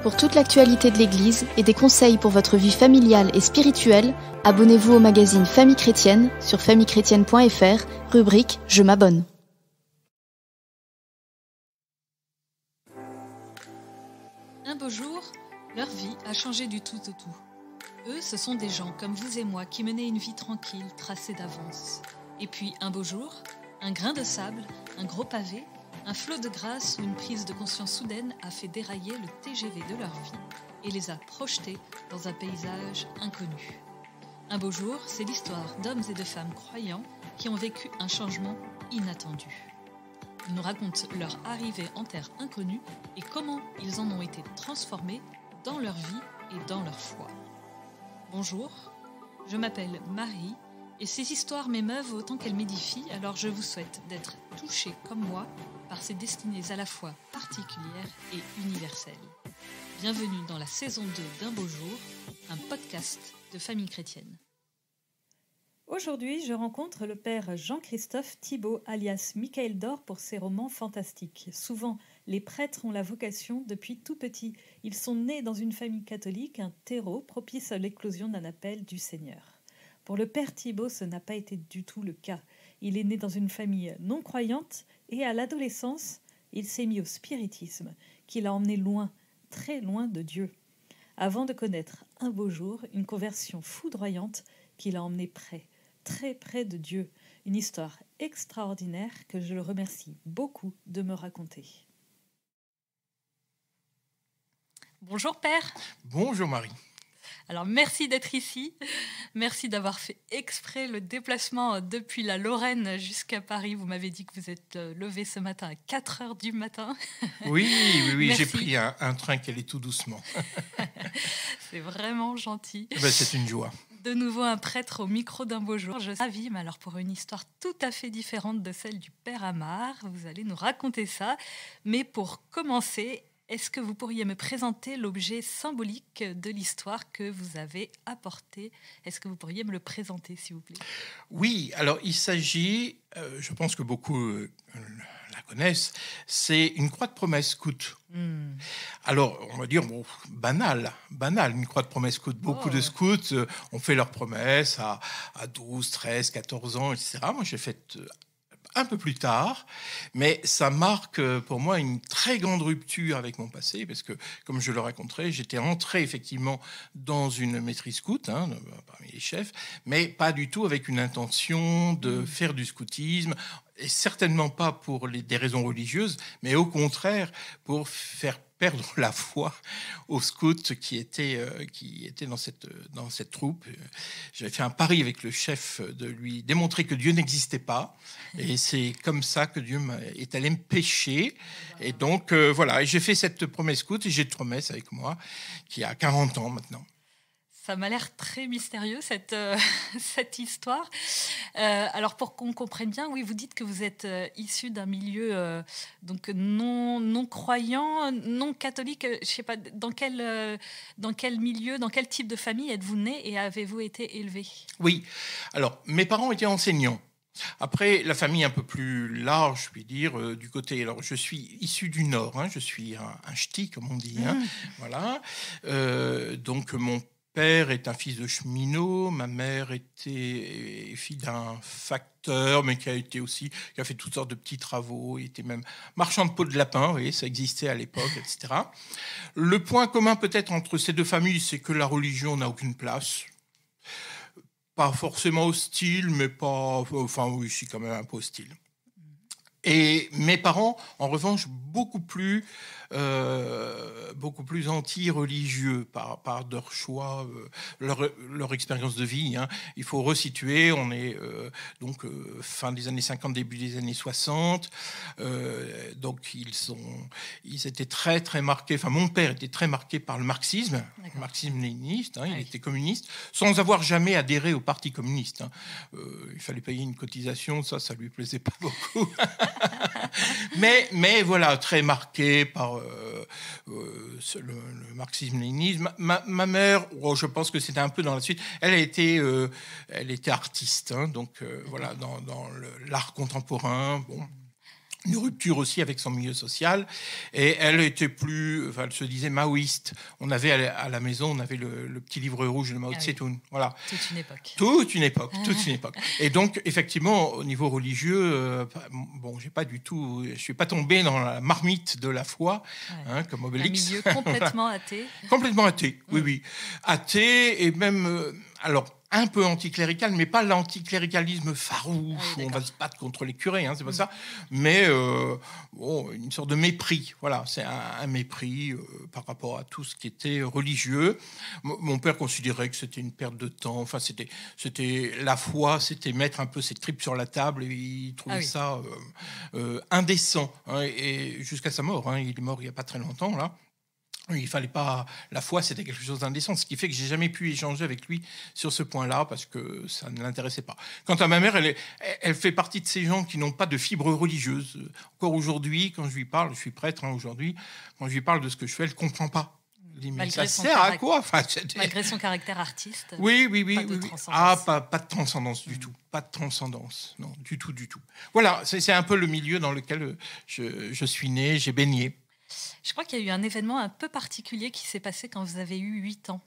Pour toute l'actualité de l'Église et des conseils pour votre vie familiale et spirituelle, abonnez-vous au magazine Famille Chrétienne sur famillechrétienne.fr, rubrique « Je m'abonne ». Un beau jour, leur vie a changé du tout au tout. Eux, ce sont des gens comme vous et moi qui menaient une vie tranquille, tracée d'avance. Et puis, un beau jour, un grain de sable, un gros pavé, un flot de grâce ou une prise de conscience soudaine a fait dérailler le TGV de leur vie et les a projetés dans un paysage inconnu. Un beau jour, c'est l'histoire d'hommes et de femmes croyants qui ont vécu un changement inattendu. Ils nous racontent leur arrivée en terre inconnue et comment ils en ont été transformés dans leur vie et dans leur foi. Bonjour, je m'appelle Marie et ces histoires m'émeuvent autant qu'elles m'édifient, alors je vous souhaite d'être touchés comme moi par ces destinées à la fois particulières et universelles. Bienvenue dans la saison 2 d'Un beau jour, un podcast de Famille Chrétienne. Aujourd'hui, je rencontre le père Jean-Christophe Thibault, alias Michael d'Or pour ses romans fantastiques. Souvent, les prêtres ont la vocation depuis tout petit. Ils sont nés dans une famille catholique, un terreau propice à l'éclosion d'un appel du Seigneur. Pour le père Thibault, ce n'a pas été du tout le cas. Il est né dans une famille non croyante et à l'adolescence, il s'est mis au spiritisme, qui l'a emmené loin, très loin de Dieu. Avant de connaître un beau jour, une conversion foudroyante qui l'a emmené près, très près de Dieu. Une histoire extraordinaire que je le remercie beaucoup de me raconter. Bonjour père. Bonjour Marie. Alors merci d'être ici, merci d'avoir fait exprès le déplacement depuis la Lorraine jusqu'à Paris. Vous m'avez dit que vous êtes levé ce matin à 4 heures du matin. Oui, j'ai pris un train qui allait tout doucement. C'est vraiment gentil. C'est une joie. De nouveau un prêtre au micro d'un beau jour. Je suis ravie, mais alors pour une histoire tout à fait différente de celle du père Amar, vous allez nous raconter ça. Mais pour commencer, est-ce que vous pourriez me présenter l'objet symbolique de l'histoire que vous avez apporté ? Est-ce que vous pourriez me le présenter, s'il vous plaît ? Oui, alors il s'agit, je pense que beaucoup la connaissent, c'est une croix de promesse scout. Alors, on va dire, banal, une croix de promesse scout. Beaucoup de scouts ont fait leurs promesses à 12, 13, 14 ans, etc. Moi, j'ai fait un peu plus tard, mais ça marque pour moi une très grande rupture avec mon passé, parce que, comme je le raconterai, j'étais entré effectivement dans une maîtrise scout, parmi les chefs, mais pas du tout avec une intention de faire du scoutisme, et certainement pas pour des raisons religieuses, mais au contraire pour faire perdre la foi aux scouts qui étaient dans cette troupe. J'avais fait un pari avec le chef de lui démontrer que Dieu n'existait pas. Et c'est comme ça que Dieu est allé me pêcher. Et donc, voilà. Et j'ai fait cette promesse scout et j'ai une promesse avec moi qui a 40 ans maintenant. Ça m'a l'air très mystérieux, cette histoire. Alors, pour qu'on comprenne bien, oui, vous dites que vous êtes issu d'un milieu donc non croyant, non catholique. Je ne sais pas, dans quel milieu, dans quel type de famille êtes-vous né et avez-vous été élevé ? Oui, alors, mes parents étaient enseignants. Après, la famille un peu plus large, je puis dire, du côté... Alors, je suis issu du Nord, je suis un ch'ti, comme on dit. Voilà. Donc, mon père est un fils de cheminot, ma mère était fille d'un facteur, mais qui a fait toutes sortes de petits travaux, il était même marchand de peau de lapin, oui, ça existait à l'époque, etc. Le point commun peut-être entre ces deux familles, c'est que la religion n'a aucune place. Pas forcément hostile, mais pas... Enfin oui, je suis quand même un peu hostile. Et mes parents, en revanche, beaucoup plus anti-religieux par leur choix, leur expérience de vie. Il faut resituer, on est fin des années 50, début des années 60. Donc ils étaient très, très marqués. Enfin, mon père était très marqué par le marxisme, le marxisme-léniniste. Il était communiste, sans avoir jamais adhéré au Parti communiste. Il fallait payer une cotisation, ça lui plaisait pas beaucoup. mais voilà, très marqué par le marxisme-léninisme. Ma mère, je pense que c'était un peu dans la suite. Elle était artiste, donc voilà, dans l'art contemporain. Bon. une rupture aussi avec son milieu social, et elle était plus, enfin, elle se disait maoïste. On avait à la maison, on avait le petit livre rouge de Mao Tse-tung. Voilà. Toute une époque. Toute une époque. Et donc, effectivement, au niveau religieux, bon, je suis pas tombé dans la marmite de la foi, comme Obélix. Un milieu complètement athée. Complètement athée, oui. Athée, et même, alors, un peu anticlérical, mais pas l'anticléricalisme farouche où on va se battre contre les curés, c'est pas ça, mais une sorte de mépris. Voilà, c'est un mépris par rapport à tout ce qui était religieux. Mon père considérait que c'était une perte de temps. Enfin, c'était la foi, c'était mettre un peu ses tripes sur la table, et il trouvait ça indécent. Et jusqu'à sa mort, il est mort il y a pas très longtemps là. Il fallait pas. La foi, c'était quelque chose d'indécent, ce qui fait que j'ai jamais pu échanger avec lui sur ce point-là parce que ça ne l'intéressait pas. Quant à ma mère, elle fait partie de ces gens qui n'ont pas de fibre religieuse. Encore aujourd'hui, quand je lui parle, je suis prêtre aujourd'hui, quand je lui parle de ce que je fais, elle comprend pas. Je dis, mais ça sert à quoi? Malgré son caractère artiste. Oui. Pas de transcendance du tout. Pas de transcendance, non, du tout. Voilà, c'est un peu le milieu dans lequel je suis né, j'ai baigné. Je crois qu'il y a eu un événement un peu particulier qui s'est passé quand vous avez eu 8 ans.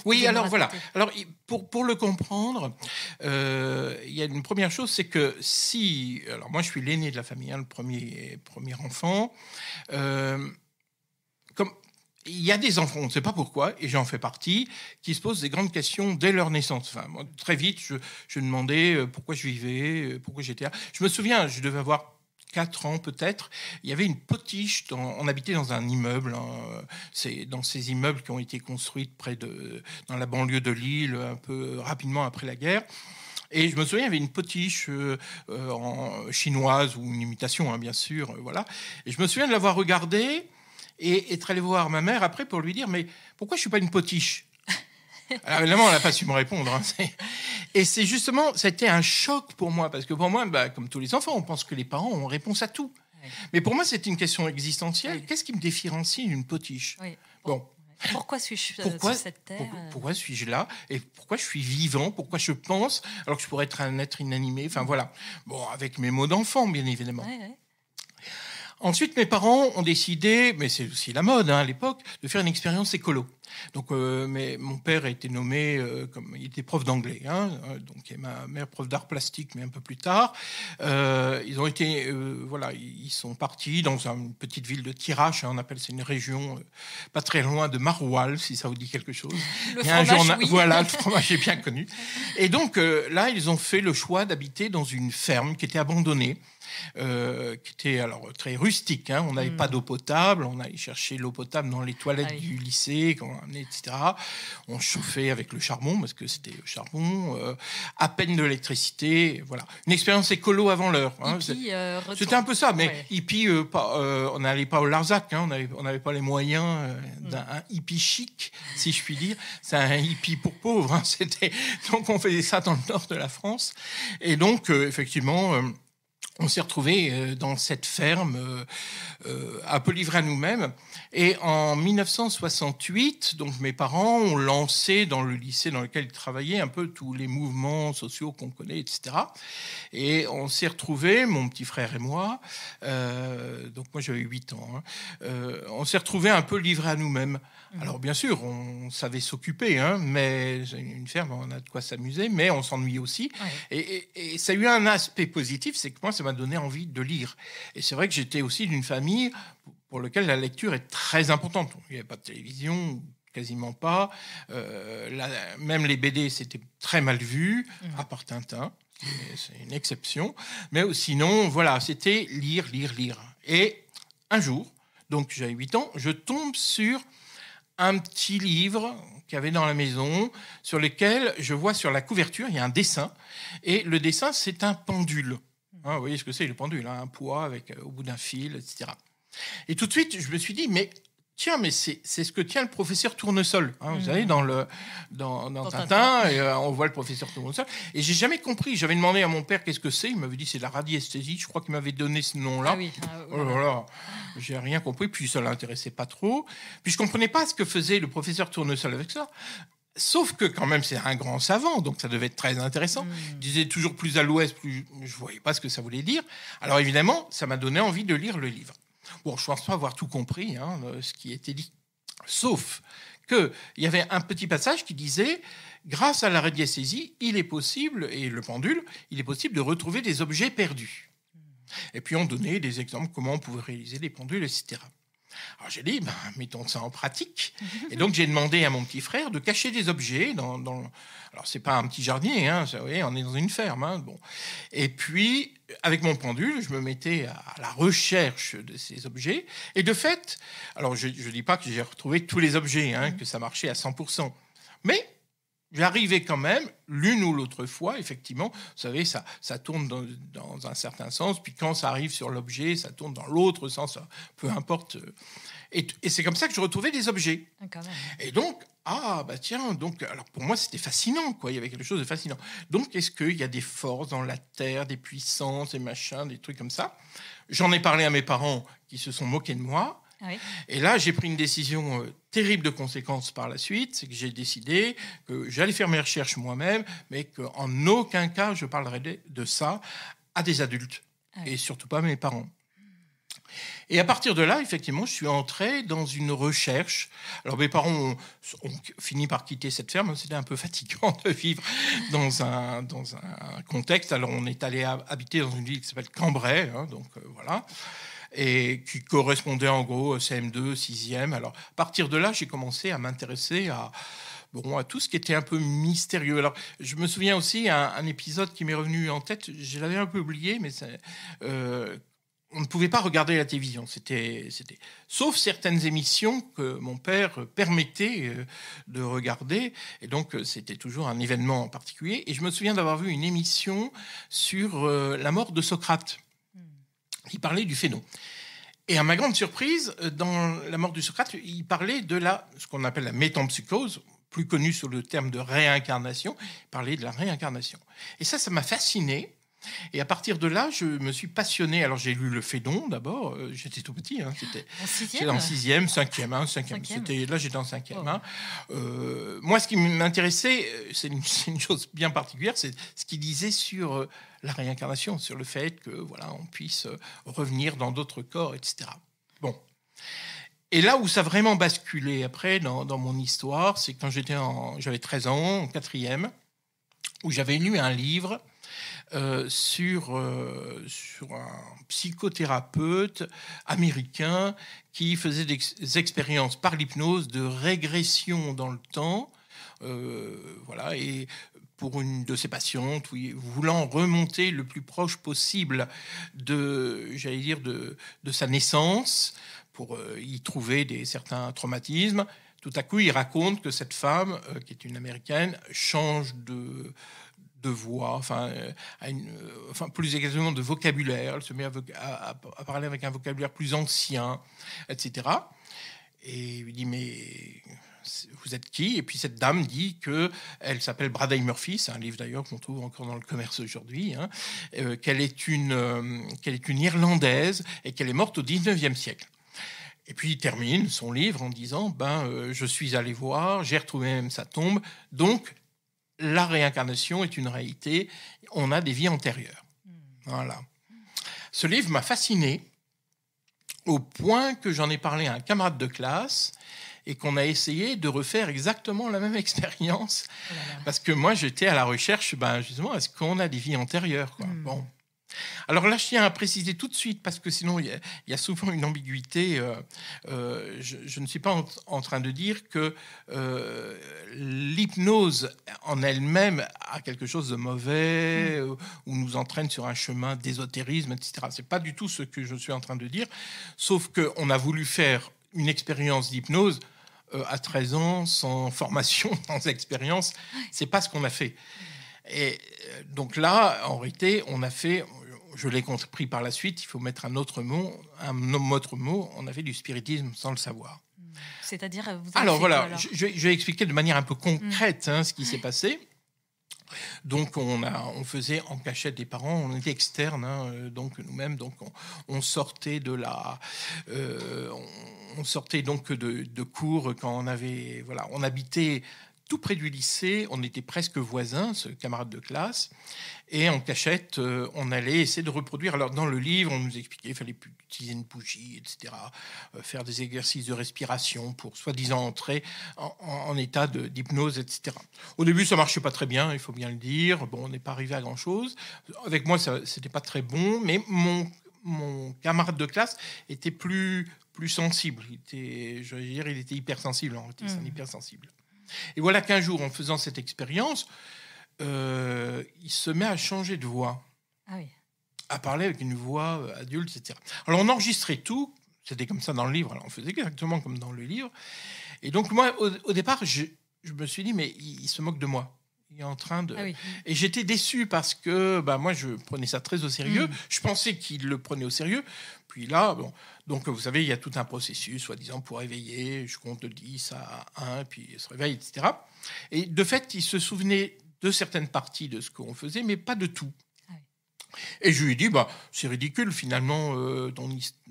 Oui, alors voilà. Alors, pour le comprendre, il y a une première chose, c'est que si... Alors moi, je suis l'aîné de la famille, le premier enfant. Comme il y a des enfants, on ne sait pas pourquoi, et j'en fais partie, qui se posent des grandes questions dès leur naissance. Enfin, moi, très vite, je demandais pourquoi je vivais, pourquoi j'étais là. Je me souviens, je devais avoir 4 ans peut-être, il y avait une potiche, on habitait dans un immeuble, c'est dans ces immeubles qui ont été construits dans la banlieue de Lille, un peu rapidement après la guerre. Et je me souviens, il y avait une potiche chinoise, ou une imitation, bien sûr, voilà. Et je me souviens de l'avoir regardée et être allé voir ma mère après pour lui dire « Mais pourquoi je ne suis pas une potiche ?» Alors évidemment, elle n'a pas su me répondre. Et c'est justement, c'était un choc pour moi, parce que pour moi, comme tous les enfants, on pense que les parents ont réponse à tout. Oui. Mais pour moi, c'était une question existentielle. Oui. Qu'est-ce qui me différencie d'une potiche? Bon. Pourquoi suis-je sur cette terre? Pourquoi suis-je là? Et pourquoi je suis vivant? Pourquoi je pense alors que je pourrais être un être inanimé? Enfin voilà. Bon, avec mes mots d'enfant, bien évidemment. Oui. Ensuite, mes parents ont décidé, mais c'est aussi la mode à l'époque, de faire une expérience écolo. Donc, mon père a été nommé, comme il était prof d'anglais, donc, et ma mère prof d'art plastique, mais un peu plus tard. Ils ont été, ils sont partis dans une petite ville de Thiérache, on appelle, c'est une région pas très loin de Maroual, si ça vous dit quelque chose. Le fromage, oui. Voilà, le fromage est bien connu. Et donc, là, ils ont fait le choix d'habiter dans une ferme qui était abandonnée. Qui était alors très rustique. On n'avait pas d'eau potable. On allait chercher l'eau potable dans les toilettes du lycée, etc. On chauffait avec le charbon, parce que c'était le charbon. À peine de l'électricité. Voilà. Une expérience écolo avant l'heure. C'était un peu ça. Mais hippie, on n'allait pas au Larzac. On n'avait pas les moyens d'un hippie chic, si je puis dire. C'est un hippie pour pauvres. Donc on faisait ça dans le nord de la France. Et donc, effectivement... on s'est retrouvés dans cette ferme, un peu livrés à nous-mêmes. Et en 1968, donc mes parents ont lancé dans le lycée dans lequel ils travaillaient un peu tous les mouvements sociaux qu'on connaît, etc. Et on s'est retrouvés, mon petit frère et moi, donc moi j'avais 8 ans, on s'est retrouvés un peu livrés à nous-mêmes. Alors bien sûr, on savait s'occuper, mais une ferme, on a de quoi s'amuser, mais on s'ennuie aussi. Ouais. Et ça a eu un aspect positif, c'est que moi, ça m'a donné envie de lire. Et c'est vrai que j'étais aussi d'une famille pour laquelle la lecture est très importante. Il n'y avait pas de télévision, quasiment pas. Même les BD, c'était très mal vu, à part Tintin. C'est une exception. Mais sinon, voilà, c'était lire. Et un jour, donc j'avais 8 ans, je tombe sur un petit livre qu'il y avait dans la maison, sur lequel je vois sur la couverture, il y a un dessin. Et le dessin, c'est un pendule. Vous voyez ce que c'est, le pendule, un poids avec au bout d'un fil, etc. Et tout de suite, je me suis dit, mais c'est ce que tient le professeur Tournesol. Vous savez, dans Tintin, et, on voit le professeur Tournesol. Et j'ai jamais compris. J'avais demandé à mon père qu'est-ce que c'est. Il m'avait dit c'est la radiesthésie. Je crois qu'il m'avait donné ce nom-là. Voilà. J'ai rien compris. Puis ça l'intéressait pas trop. Puis je comprenais pas ce que faisait le professeur Tournesol avec ça. Sauf que quand même, c'est un grand savant, donc ça devait être très intéressant. Il disait toujours plus à l'ouest, plus... je ne voyais pas ce que ça voulait dire. Alors évidemment, ça m'a donné envie de lire le livre. Bon, je ne pense pas avoir tout compris, hein, ce qui était dit. Sauf qu'il y avait un petit passage qui disait « Grâce à la radiesthésie, il est possible, et le pendule, il est possible de retrouver des objets perdus. » Et puis on donnait des exemples, comment on pouvait réaliser des pendules, etc. Alors j'ai dit, mettons ça en pratique. Et donc j'ai demandé à mon petit frère de cacher des objets dans... Alors c'est pas un petit jardinier, hein, vous voyez, on est dans une ferme. Hein, bon. Et puis, avec mon pendule, je me mettais à la recherche de ces objets. Et de fait, alors je ne dis pas que j'ai retrouvé tous les objets, hein, que ça marchait à 100%. Mais j'arrivais quand même, l'une ou l'autre fois, effectivement, vous savez, ça tourne dans un certain sens, puis quand ça arrive sur l'objet, ça tourne dans l'autre sens, peu importe. Et c'est comme ça que je retrouvais des objets. Quand même. Et donc, donc, alors pour moi, c'était fascinant, quoi. Il y avait quelque chose de fascinant. Donc, est-ce qu'il y a des forces dans la terre, des puissances, des machins, des trucs comme ça? J'en ai parlé à mes parents qui se sont moqués de moi. Oui. Et là, j'ai pris une décision terrible de conséquences par la suite. C'est que j'ai décidé que j'allais faire mes recherches moi-même, mais qu'en aucun cas, je parlerai de ça à des adultes. Et surtout pas à mes parents. Et à partir de là, effectivement, je suis entré dans une recherche. Alors, mes parents ont fini par quitter cette ferme. C'était un peu fatigant de vivre dans un contexte. Alors, on est allé habiter dans une ville qui s'appelle Cambrai. Hein, donc, voilà. Et qui correspondait en gros au CM2, 6e. Alors, à partir de là, j'ai commencé à m'intéresser à tout ce qui était un peu mystérieux. Alors, je me souviens aussi un épisode qui m'est revenu en tête. Je l'avais un peu oublié, mais on ne pouvait pas regarder la télévision. C'était... Sauf certaines émissions que mon père permettait de regarder. Et donc, c'était toujours un événement en particulier. Et je me souviens d'avoir vu une émission sur la mort de Socrate. Il parlait du phénom. Et à ma grande surprise, dans la mort de Socrate, il parlait de ce qu'on appelle la métempsychose, plus connue sous le terme de réincarnation. Il parlait de la réincarnation. Et ça m'a fasciné. Et à partir de là, je me suis passionné. Alors, j'ai lu le Phédon d'abord. J'étais tout petit. Hein, c'était en 6e, 5e. Hein, 5e. Là, j'étais en 5e. Oh. Hein. Moi, ce qui m'intéressait, c'est une chose bien particulière, c'est ce qu'il disait sur la réincarnation, sur le fait que voilà, on puisse revenir dans d'autres corps, etc. Bon. Et là où ça a vraiment basculé après dans mon histoire, c'est quand j'avais 13 ans, en 4e, où j'avais lu un livre sur un psychothérapeute américain qui faisait des expériences par l'hypnose de régression dans le temps, voilà, et pour une de ses patientes, voulant remonter le plus proche possible de sa naissance, pour y trouver certains traumatismes. Tout à coup, il raconte que cette femme, qui est une Américaine, change de voix, plus exactement de vocabulaire. Elle se met à parler avec un vocabulaire plus ancien, etc. Et il dit, mais vous êtes qui? Et puis cette dame dit qu'elle s'appelle Bradley Murphy, c'est un livre d'ailleurs qu'on trouve encore dans le commerce aujourd'hui, hein, qu'elle est une Irlandaise et qu'elle est morte au 19e siècle. Et puis il termine son livre en disant, je suis allé voir, j'ai retrouvé même sa tombe, donc la réincarnation est une réalité, on a des vies antérieures. Voilà. Ce livre m'a fasciné au point que j'en ai parlé à un camarade de classe et qu'on a essayé de refaire exactement la même expérience. Parce que moi, j'étais à la recherche, justement, est-ce qu'on a des vies antérieures, quoi. Bon. Alors là, je tiens à préciser tout de suite, parce que sinon, il y a souvent une ambiguïté. Je ne suis pas en train de dire que l'hypnose en elle-même a quelque chose de mauvais ou nous entraîne sur un chemin d'ésotérisme, etc. Ce n'est pas du tout ce que je suis en train de dire, sauf qu'on a voulu faire une expérience d'hypnose à 13 ans, sans formation, sans expérience. Ce n'est pas ce qu'on a fait. Et donc là, en réalité, on a fait, je l'ai compris par la suite, il faut mettre un autre mot, on a fait du spiritisme sans le savoir. C'est-à-dire, alors voilà, je vais expliquer de manière un peu concrète ce qui s'est passé. Donc on faisait en cachette des parents, on était externes, donc nous-mêmes, donc on sortait de on sortait donc de cours quand on habitait tout près du lycée. On était presque voisins, ce camarade de classe. Et en cachette, on allait essayer de reproduire. Alors, dans le livre, on nous expliquait qu'il fallait utiliser une bougie, etc. Faire des exercices de respiration pour soi-disant entrer en état d'hypnose, etc. Au début, ça ne marchait pas très bien, il faut bien le dire. Bon, on n'est pas arrivé à grand-chose. Avec moi, ce n'était pas très bon, mais mon camarade de classe était plus sensible. Il était hypersensible, en réalité, c'est un hypersensible. Et voilà qu'un jour, en faisant cette expérience, il se met à changer de voix, à parler avec une voix adulte, etc. Alors, on enregistrait tout, c'était comme ça dans le livre, alors on faisait exactement comme dans le livre. Et donc, moi, au départ, je me suis dit, mais il se moque de moi. Il est en train de... Et j'étais déçu parce que moi, je prenais ça très au sérieux. Je pensais qu'il le prenait au sérieux. Puis là, bon, donc vous savez, il y a tout un processus, soi-disant, pour éveiller. Je compte de 10 à 1, puis il se réveille, etc. Et de fait, il se souvenait de certaines parties de ce qu'on faisait, mais pas de tout. Et je lui ai dit, c'est ridicule finalement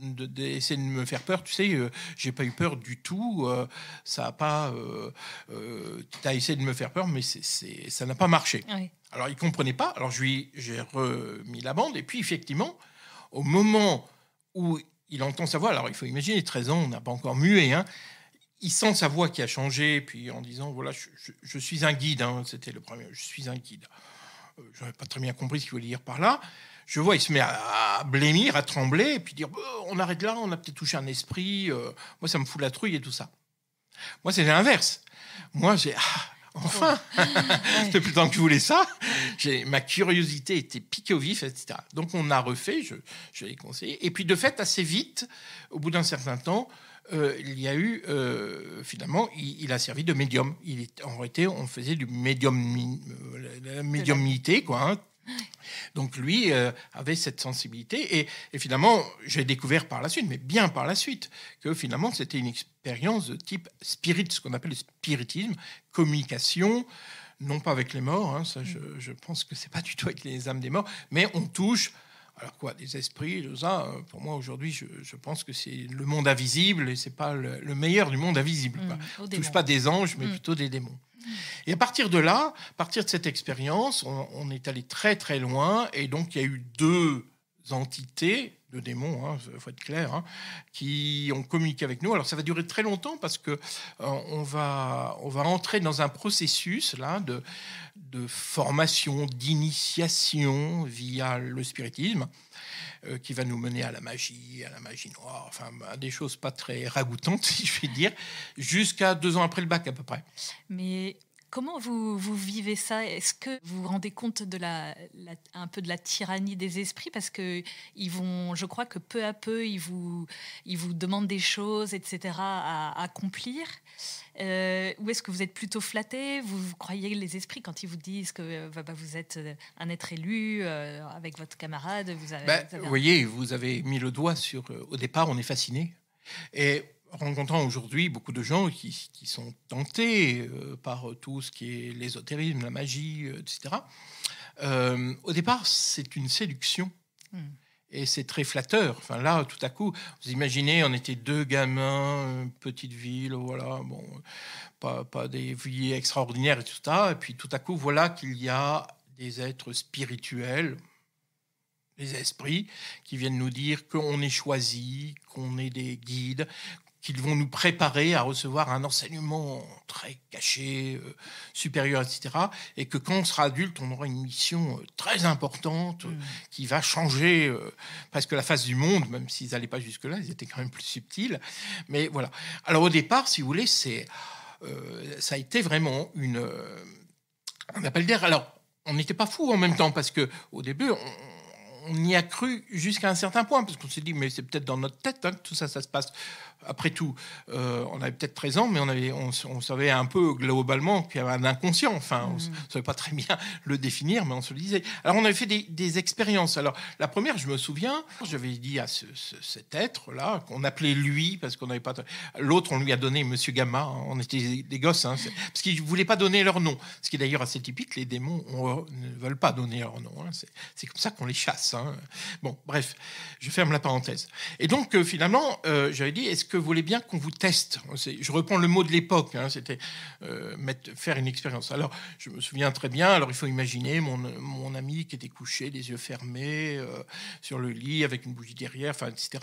d'essayer de me faire peur. Tu sais, j'ai pas eu peur du tout. Ça a pas. Tu as essayé de me faire peur, mais ça n'a pas marché. Alors il comprenait pas. Alors j'ai remis la bande. Et puis effectivement, au moment où il entend sa voix, alors il faut imaginer 13 ans, on n'a pas encore muet, hein. Il sent sa voix qui a changé, puis en disant voilà, je suis un guide. Hein, c'était le premier. Je suis un guide. Je n'avais pas très bien compris ce qu'il voulait dire par là. Je vois, il se met à blêmir, à trembler, et puis dire on arrête là, on a peut-être touché un esprit. Moi, ça me fout la trouille et tout ça. Moi, c'est l'inverse. Moi, j'ai enfin, c'était plus longtemps que je voulais ça. Ma curiosité était piquée au vif, etc. Donc, on a refait, je l'ai conseillé. Et puis, de fait, assez vite, au bout d'un certain temps, il y a eu, finalement, il a servi de médium. En réalité, on faisait du médiumnité, quoi. Hein. Donc lui avait cette sensibilité et finalement j'ai découvert par la suite, mais bien par la suite, que finalement c'était une expérience de type spirit, ce qu'on appelle le spiritisme, communication, non pas avec les morts, hein, ça je pense que c'est pas du tout avec les âmes des morts, mais on touche. Alors quoi, des esprits, tout ça, pour moi aujourd'hui, je pense que c'est le monde invisible et c'est pas le meilleur du monde invisible. On ne touche pas des anges, mais plutôt des démons. Et à partir de là, à partir de cette expérience, on est allé très très loin et donc il y a eu 2 entités de démons, il faut être clair, hein, qui ont communiqué avec nous. Alors ça va durer très longtemps parce que on va entrer dans un processus là de formation, d'initiation via le spiritisme qui va nous mener à la magie noire, enfin à des choses pas très ragoûtantes si je puis dire, jusqu'à 2 ans après le bac à peu près. Mais comment vous vivez ça? Est-ce que vous vous rendez compte de un peu de la tyrannie des esprits? Parce que je crois que peu à peu, ils vous demandent des choses, etc., à accomplir. Ou est-ce que vous êtes plutôt flatté? Vous croyez les esprits quand ils vous disent que vous êtes un être élu avec votre camarade? Vous voyez, vous avez mis le doigt sur... au départ, on est fasciné. Et... rencontrant aujourd'hui beaucoup de gens qui sont tentés par tout ce qui est l'ésotérisme, la magie, etc. Au départ, c'est une séduction. Et c'est très flatteur. Enfin, là, tout à coup, vous imaginez, on était 2 gamins, petite ville, voilà, bon, pas des vies extraordinaires et tout ça. Et puis, tout à coup, voilà qu'il y a des êtres spirituels, les esprits, qui viennent nous dire qu'on est choisi, qu'on est des guides, qu'ils vont nous préparer à recevoir un enseignement très caché, supérieur, etc. Et que quand on sera adulte, on aura une mission très importante qui va changer presque la face du monde, même s'ils n'allaient pas jusque-là, ils étaient quand même plus subtils. Mais voilà. Alors au départ, si vous voulez, ça a été vraiment un appel d'air. Alors, on n'était pas fous en même temps, parce qu'au début, on y a cru jusqu'à un certain point, parce qu'on s'est dit, mais c'est peut-être dans notre tête que tout ça se passe. Après tout, on avait peut-être 13 ans, mais on savait un peu globalement qu'il y avait un inconscient. Enfin, on ne savait pas très bien le définir, mais on se le disait. Alors, on avait fait des expériences. Alors, la première, je me souviens, j'avais dit à cet être-là, qu'on appelait lui, parce qu'on n'avait pas... L'autre, on lui a donné Monsieur Gamma. Hein, on était des gosses, hein, parce qu'ils ne voulaient pas donner leur nom. Ce qui est d'ailleurs assez typique, les démons ne veulent pas donner leur nom. Hein, c'est comme ça qu'on les chasse. Hein. Bon, bref, je ferme la parenthèse. Et donc, finalement, j'avais dit, est-ce que vous voulez bien qu'on vous teste ? Je reprends le mot de l'époque, hein, c'était faire une expérience. Alors, je me souviens très bien, alors il faut imaginer mon ami qui était couché, les yeux fermés, sur le lit, avec une bougie derrière, etc.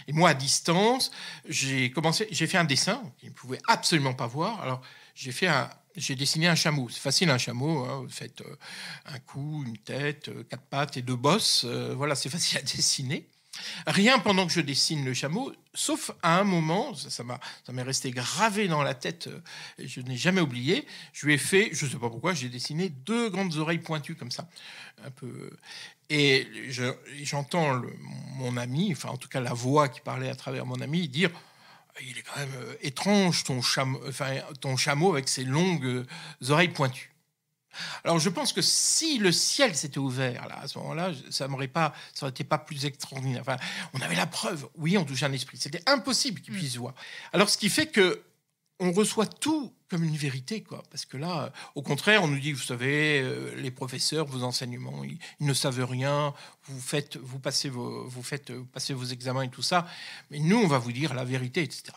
Et moi, à distance, j'ai fait un dessin qu'il ne pouvait absolument pas voir. Alors, j'ai dessiné un chameau. C'est facile, un chameau. Hein. Vous faites un cou, une tête, 4 pattes et 2 bosses. Voilà, c'est facile à dessiner. Rien pendant que je dessine le chameau, sauf à un moment, ça m'est resté gravé dans la tête, et je n'ai jamais oublié. Je lui ai fait, je ne sais pas pourquoi, j'ai dessiné 2 grandes oreilles pointues comme ça, un peu. Et j'entends mon ami, enfin en tout cas la voix qui parlait à travers mon ami, dire: il est quand même étrange ton chameau avec ses longues oreilles pointues. Alors je pense que si le ciel s'était ouvert là, à ce moment-là, ça n'aurait été pas plus extraordinaire. Enfin, on avait la preuve. Oui, on touchait un esprit. C'était impossible qu'il puisse voir. Alors ce qui fait que on reçoit tout comme une vérité, quoi. Parce que là, au contraire, on nous dit, vous savez, les professeurs, vos enseignements, ils ne savent rien. Vous passez vos examens et tout ça. Mais nous, on va vous dire la vérité, etc.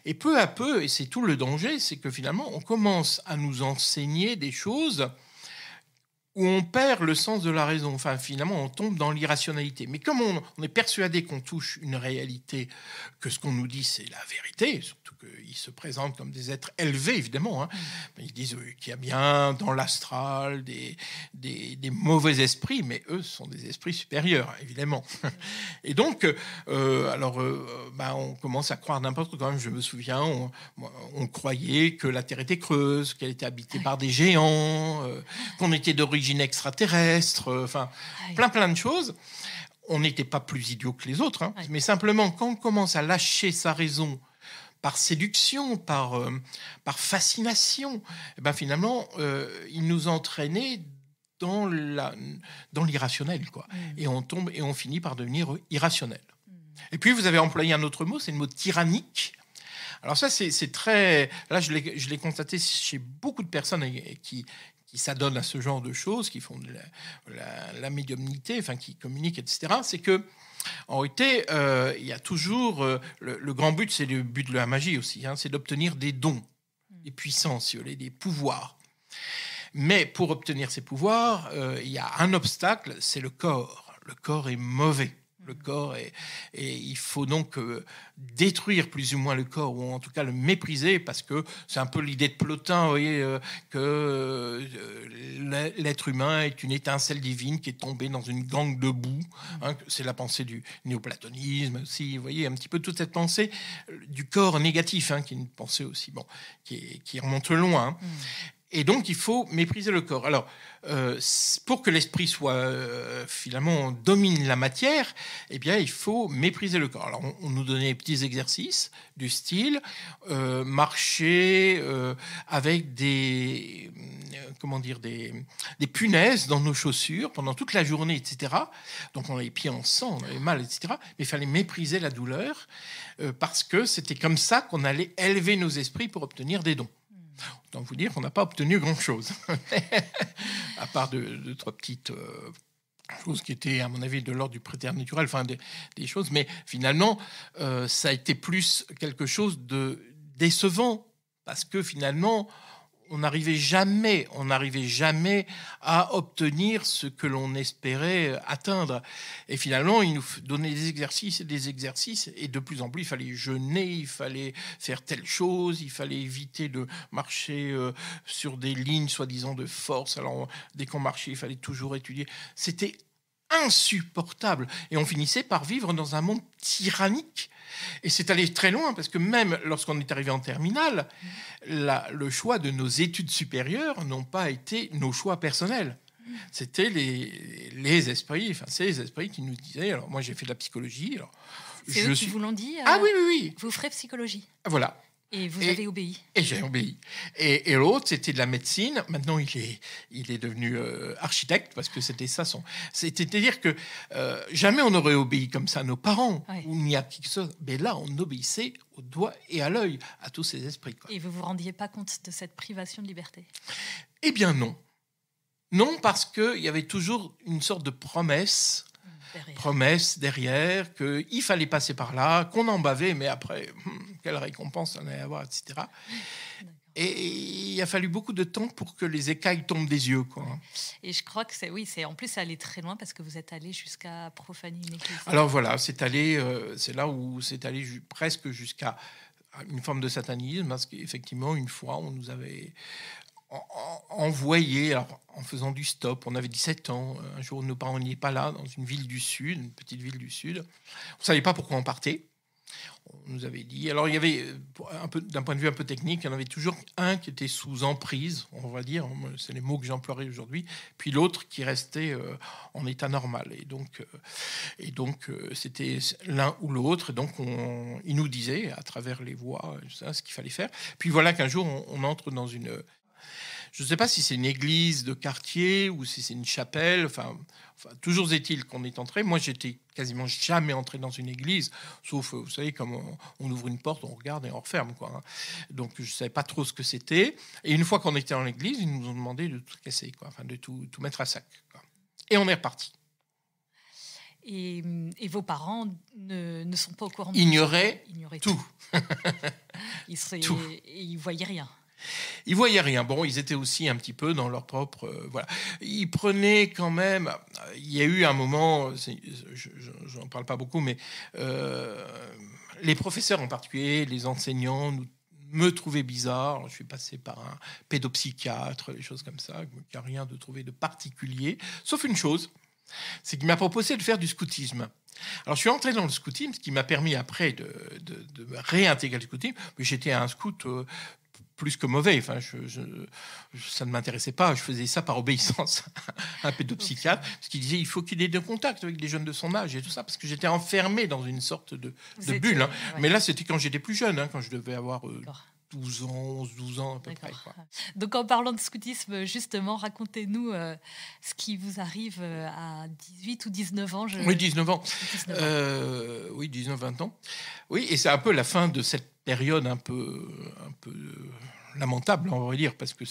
Et peu à peu, et c'est tout le danger, c'est que finalement, on commence à nous enseigner des choses où on perd le sens de la raison. Enfin, finalement, on tombe dans l'irrationalité. Mais comme on est persuadé qu'on touche une réalité, que ce qu'on nous dit, c'est la vérité, surtout qu'ils se présentent comme des êtres élevés, évidemment. Hein. Ils disent qu'il y a bien dans l'astral des mauvais esprits, mais eux, ce sont des esprits supérieurs, évidemment. Et donc, on commence à croire n'importe quoi. Je me souviens, on croyait que la Terre était creuse, qu'elle était habitée par des géants, qu'on était d'origine extraterrestre, plein de choses. On n'était pas plus idiots que les autres, hein, mais simplement, quand on commence à lâcher sa raison par séduction, par fascination, finalement, il nous entraînait dans l'irrationnel, quoi. Et on tombe et on finit par devenir irrationnel. Et puis, vous avez employé un autre mot, c'est le mot tyrannique. Alors ça, c'est très... Là, je l'ai constaté chez beaucoup de personnes qui s'adonnent à ce genre de choses, qui font de la médiumnité, qui communiquent, etc. C'est que, en réalité, il y a toujours... le grand but, c'est le but de la magie aussi, hein, c'est d'obtenir des dons, des puissances, des pouvoirs. Mais pour obtenir ces pouvoirs, il y a un obstacle, c'est le corps. Le corps est mauvais. Le corps et il faut donc détruire plus ou moins le corps, ou en tout cas le mépriser, parce que c'est un peu l'idée de Plotin, vous voyez, que l'être humain est une étincelle divine qui est tombée dans une gangue de boue. Hein, c'est la pensée du néoplatonisme aussi, vous voyez, un petit peu toute cette pensée du corps négatif, hein, qui est une pensée aussi qui remonte loin. Hein. Et donc, il faut mépriser le corps. Alors, pour que l'esprit soit, finalement, domine la matière, eh bien, il faut mépriser le corps. Alors, on nous donnait des petits exercices du style marcher avec des punaises dans nos chaussures pendant toute la journée, etc. Donc, on a les pieds en sang, on avait mal, etc. Mais il fallait mépriser la douleur parce que c'était comme ça qu'on allait élever nos esprits pour obtenir des dons. Autant vous dire qu'on n'a pas obtenu grand-chose, à part de 3 petites choses qui étaient, à mon avis, de l'ordre du préternaturel, des choses. Mais finalement, ça a été plus quelque chose de décevant, parce que finalement, on n'arrivait jamais à obtenir ce que l'on espérait atteindre. Et finalement, il nous donnait des exercices, et de plus en plus, il fallait jeûner, il fallait faire telle chose, il fallait éviter de marcher sur des lignes soi-disant de force. Alors, dès qu'on marchait, il fallait toujours étudier. C'était insupportable. Et on finissait par vivre dans un monde tyrannique. Et c'est allé très loin, parce que même lorsqu'on est arrivé en terminale, le choix de nos études supérieures n'ont pas été nos choix personnels. C'était les esprits, c'est les esprits qui nous disaient... Alors moi, j'ai fait de la psychologie. Alors, c'est eux qui vous l'ont dit oui. Vous ferez psychologie. Voilà. Et vous avez obéi. Et j'ai obéi. Et l'autre, c'était de la médecine. Maintenant, il est devenu architecte, parce que c'était ça son... C'est-à-dire que jamais on n'aurait obéi comme ça à nos parents, ou ni à qui que ce soit. Mais là, on obéissait au doigt et à l'œil à tous ces esprits, quoi. Et vous vous rendiez pas compte de cette privation de liberté? Eh bien non. Non, parce qu'il y avait toujours une sorte de promesse promesse derrière, qu'il fallait passer par là, qu'on en bavait, mais après, quelle récompense on allait avoir, etc. Et il a fallu beaucoup de temps pour que les écailles tombent des yeux, quoi. Et je crois que c'est en plus aller très loin parce que vous êtes allé jusqu'à profaner une église. Alors voilà, c'est là où c'est allé presque jusqu'à une forme de satanisme, parce qu'effectivement, une fois, on nous avait envoyé, alors, en faisant du stop, on avait 17 ans, un jour, nos parents n'y étaient pas là, dans une ville du Sud, une petite ville du Sud. On ne savait pas pourquoi on partait. On nous avait dit... Alors, il y avait, d'un point de vue un peu technique, il y en avait toujours un qui était sous emprise, on va dire, c'est les mots que j'emploierai aujourd'hui, puis l'autre qui restait en état normal. Et donc c'était l'un ou l'autre. Donc, il nous disait, à travers les voix, ce qu'il fallait faire. Puis voilà qu'un jour, on entre dans une... Je ne sais pas si c'est une église de quartier ou si c'est une chapelle. Enfin, toujours est-il qu'on est entré. Moi, j'étais quasiment jamais entré dans une église, sauf, vous savez, comme on ouvre une porte, on regarde et on referme, quoi. Donc, je ne savais pas trop ce que c'était. Et une fois qu'on était dans l'église, ils nous ont demandé de tout casser, quoi. Enfin, de tout mettre à sac, quoi. Et on est reparti. Et vos parents ne sont pas au courant de Ignoraient tout. Tout. Ils ne voyaient rien. Ils voyaient rien. Bon, ils étaient aussi un petit peu dans leur propre... voilà. Ils prenaient quand même... Il y a eu un moment, je n'en parle pas beaucoup, mais les professeurs en particulier, les enseignants, me trouvaient bizarre. Je suis passé par un pédopsychiatre, des choses comme ça, qui n'a rien de trouvé de particulier, sauf une chose, c'est qu'il m'a proposé de faire du scoutisme. Alors, je suis entré dans le scoutisme, ce qui m'a permis après de me réintégrer le scoutisme, mais j'étais un scout... plus que mauvais, enfin, ça ne m'intéressait pas. Je faisais ça par obéissance à un pédopsychiatre, parce qu'il disait il faut qu'il ait des contacts avec des jeunes de son âge et tout ça, parce que j'étais enfermé dans une sorte de bulle. Hein. Ouais. Mais là, c'était quand j'étais plus jeune, quand je devais avoir 12 ans à peu près. Quoi. Donc, en parlant de scoutisme, justement, racontez-nous ce qui vous arrive à 18 ou 19 ans. Oui, 19 ans. 19-20 ans. Oui, et c'est un peu la fin de cette période un peu lamentable, on va dire, parce que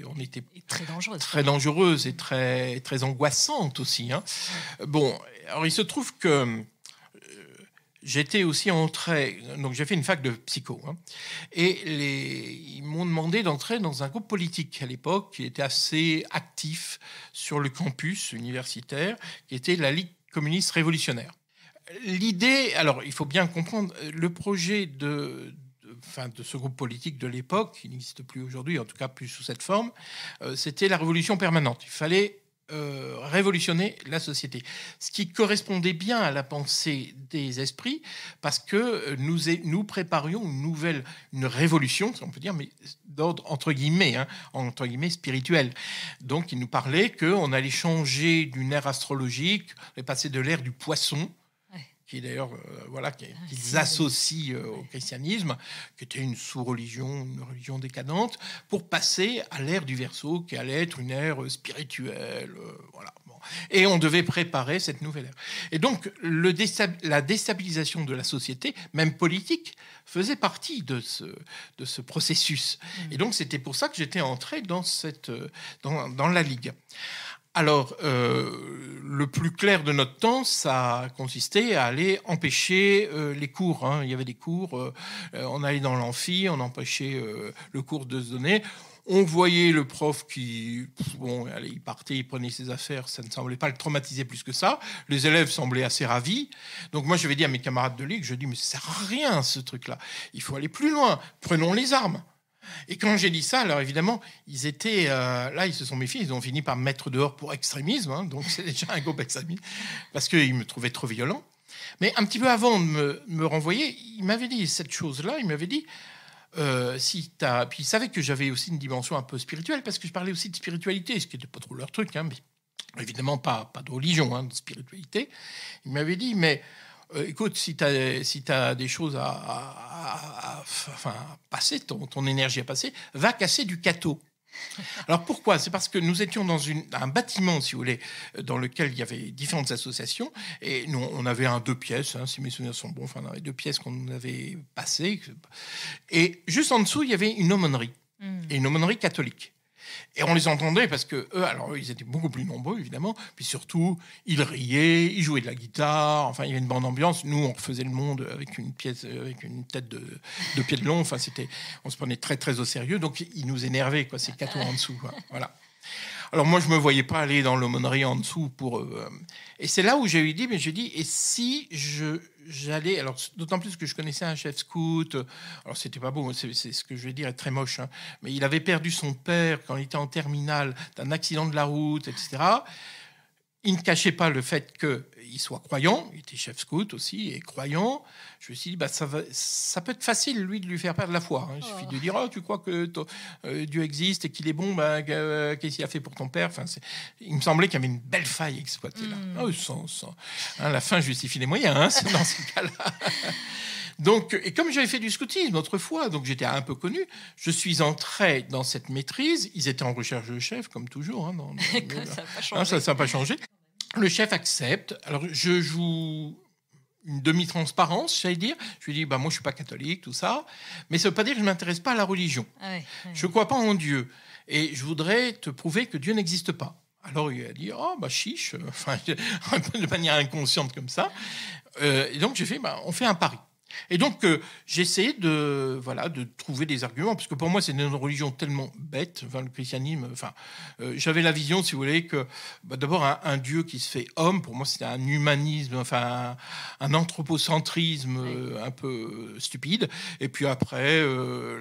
on était très dangereuse et très, très angoissante aussi. Hein. Bon, alors il se trouve que j'étais aussi entré, donc j'ai fait une fac de psycho, hein, et ils m'ont demandé d'entrer dans un groupe politique à l'époque qui était assez actif sur le campus universitaire, qui était la Ligue communiste révolutionnaire. L'idée, alors il faut bien comprendre, le projet de ce groupe politique de l'époque, qui n'existe plus aujourd'hui, en tout cas plus sous cette forme, c'était la révolution permanente. Il fallait révolutionner la société. Ce qui correspondait bien à la pensée des esprits, parce que nous préparions une révolution, si on peut dire, mais d'ordre entre guillemets spirituel. Donc il nous parlait qu'on allait changer d'une ère astrologique, on allait passer de l'ère du poisson, qui est d'ailleurs qu'ils associent au christianisme, qui était une sous-religion, une religion décadente, pour passer à l'ère du Verseau, qui allait être une ère spirituelle. Voilà. Bon. Et on devait préparer cette nouvelle ère. Et donc, la déstabilisation de la société, même politique, faisait partie de ce processus. Et donc, c'était pour ça que j'étais entré dans la Ligue. Alors, le plus clair de notre temps, ça consistait à aller empêcher les cours. Hein. Il y avait des cours, on allait dans l'amphi, on empêchait le cours de se donner. On voyait le prof qui, il partait, il prenait ses affaires, ça ne semblait pas le traumatiser plus que ça. Les élèves semblaient assez ravis. Donc moi, je vais dire à mes camarades de ligue, je dis, mais ça sert à rien ce truc-là. Il faut aller plus loin. Prenons les armes. Et quand j'ai dit ça, alors évidemment, ils étaient là, ils se sont méfiés, ils ont fini par me mettre dehors pour extrémisme, hein, donc c'est déjà un groupe extrémiste, parce qu'ils me trouvaient trop violent. Mais un petit peu avant de me renvoyer, il m'avait dit cette chose-là, il m'avait dit, puis il savait que j'avais aussi une dimension un peu spirituelle, parce que je parlais aussi de spiritualité, ce qui n'était pas trop leur truc, hein, mais évidemment pas de religion, hein, de spiritualité. Il m'avait dit, mais... écoute, si tu as des choses à passer, ton énergie à passer, va casser du catho. Alors pourquoi ? C'est parce que nous étions dans un bâtiment, si vous voulez, dans lequel il y avait différentes associations, et nous, on avait 2 pièces, hein, si mes souvenirs sont bons, on avait 2 pièces qu'on avait passées, et juste en dessous, il y avait une aumônerie, et une aumônerie catholique. Et on les entendait parce que eux, alors ils étaient beaucoup plus nombreux évidemment, puis surtout ils riaient, ils jouaient de la guitare, enfin il y avait une bonne ambiance. Nous on refaisait le monde avec une tête de pied de long, enfin on se prenait très très au sérieux, donc ils nous énervaient quoi, ces cathos en dessous quoi. Voilà. Alors moi je me voyais pas aller dans l'aumônerie en dessous pour et c'est là où j'ai dit et si j'allais, alors d'autant plus que je connaissais un chef scout, alors c'était pas beau, c'est ce que je vais dire est très moche, hein, mais il avait perdu son père quand il était en terminale d'un accident de la route, etc. Il ne cachait pas le fait qu'il soit croyant, il était chef scout aussi et croyant. Je me suis dit, ça peut être facile, lui, de lui faire perdre la foi. Hein. Il suffit de dire, tu crois que Dieu existe et qu'il est bon, qu'est-ce qu'il a fait pour ton père, enfin, il me semblait qu'il y avait une belle faille exploitée là. La fin justifie les moyens, hein, c'est dans ce cas-là. Donc, et comme j'avais fait du scoutisme autrefois, donc j'étais un peu connu, je suis entré dans cette maîtrise. Ils étaient en recherche de chef, comme toujours. Hein, ça n'a pas changé. Le chef accepte. Alors, je joue une demi-transparence, j'allais dire. Je lui dis, moi, je suis pas catholique, tout ça. Mais ça veut pas dire que je m'intéresse pas à la religion. Je crois pas en Dieu. Et je voudrais te prouver que Dieu n'existe pas. Alors, il a dit, chiche, enfin, un peu de manière inconsciente comme ça. Et donc, j'ai fait, on fait un pari. Et donc, j'ai essayé de trouver des arguments, parce que pour moi, c'est une religion tellement bête, le christianisme. J'avais la vision, si vous voulez, que d'abord, un Dieu qui se fait homme, pour moi, c'était un humanisme, un anthropocentrisme un peu stupide. Et puis après,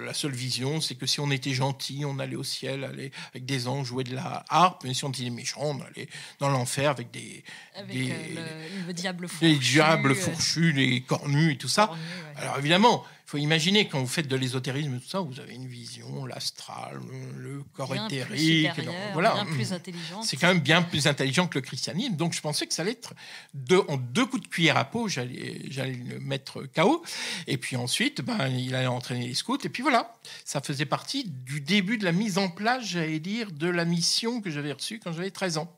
la seule vision, c'est que si on était gentil, on allait au ciel, aller avec des anges, jouer de la harpe, mais si on était méchant, on allait dans l'enfer avec le diable fourchu. Les diables fourchus, les cornus et tout ça. Alors évidemment, il faut imaginer quand vous faites de l'ésotérisme et tout ça, vous avez une vision, l'astral, le corps bien éthérique. Bien plus intelligente. C'est quand même bien plus intelligent que le christianisme. Donc je pensais que ça allait être en 2 coups de cuillère à peau, j'allais le mettre KO. Et puis ensuite, il allait entraîner les scouts. Et puis voilà, ça faisait partie du début de la mise en place, j'allais dire, de la mission que j'avais reçue quand j'avais 13 ans.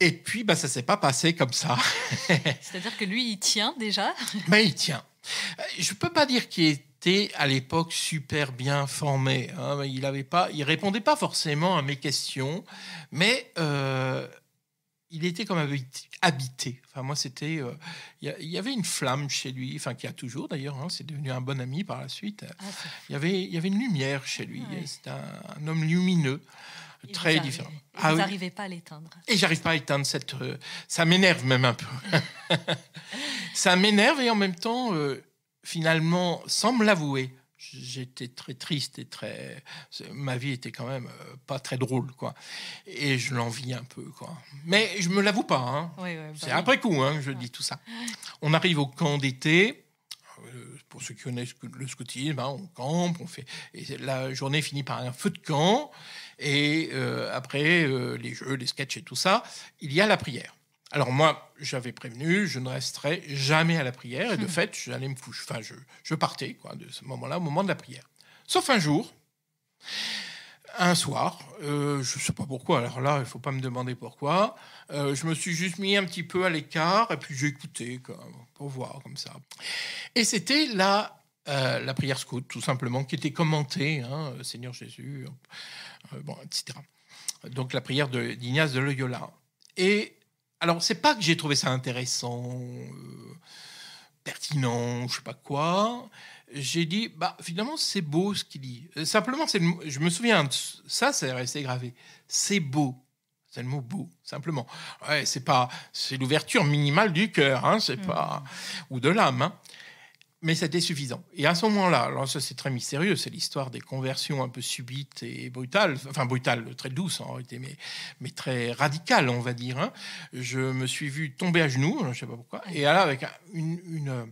Et puis, ça ne s'est pas passé comme ça. C'est-à-dire que lui, il tient déjà. Il tient. Je ne peux pas dire qu'il était, à l'époque, super bien formé. Hein. Il répondait pas forcément à mes questions, mais il était comme habité. Enfin, moi, c'était... Il y avait une flamme chez lui, qui a toujours, d'ailleurs. Hein, c'est devenu un bon ami par la suite. Il y avait une lumière chez lui. Ouais. C'était un homme lumineux. Très différent. Vous n'arrivez pas à l'éteindre. Et j'arrive pas à éteindre ça m'énerve même un peu. Ça m'énerve et en même temps, finalement, sans me l'avouer, j'étais très triste et ma vie était quand même pas très drôle, quoi. Et je l'envie un peu, quoi. Mais je me l'avoue pas. Hein. C'est après coup, hein, je dis tout ça. On arrive au camp d'été. Pour ceux qui connaissent le scoutisme, on campe, et la journée finit par un feu de camp, et après les jeux, les sketchs et tout ça, il y a la prière. Alors moi, j'avais prévenu, je ne resterai jamais à la prière, et de fait, j'allais me coucher. Je partais de ce moment-là au moment de la prière. Sauf un soir, je ne sais pas pourquoi, alors là, il ne faut pas me demander pourquoi, je me suis juste mis un petit peu à l'écart, et puis j'ai écouté, pour voir, comme ça. Et c'était la prière scout, tout simplement, qui était commentée, Seigneur Jésus, etc. Donc la prière d'Ignace de Loyola. Et alors, c'est pas que j'ai trouvé ça intéressant, pertinent, je sais pas quoi. J'ai dit, finalement, c'est beau ce qu'il dit. Simplement, je me souviens de ça, c'est resté gravé. C'est beau. C'est le mot beau, simplement. Ouais, c'est l'ouverture minimale du cœur, c'est pas, ou de l'âme, mais c'était suffisant. Et à ce moment-là, alors ça c'est très mystérieux, c'est l'histoire des conversions un peu subites et brutales, très douces en réalité, mais très radicales, on va dire. Je me suis vu tomber à genoux, je ne sais pas pourquoi, et là avec une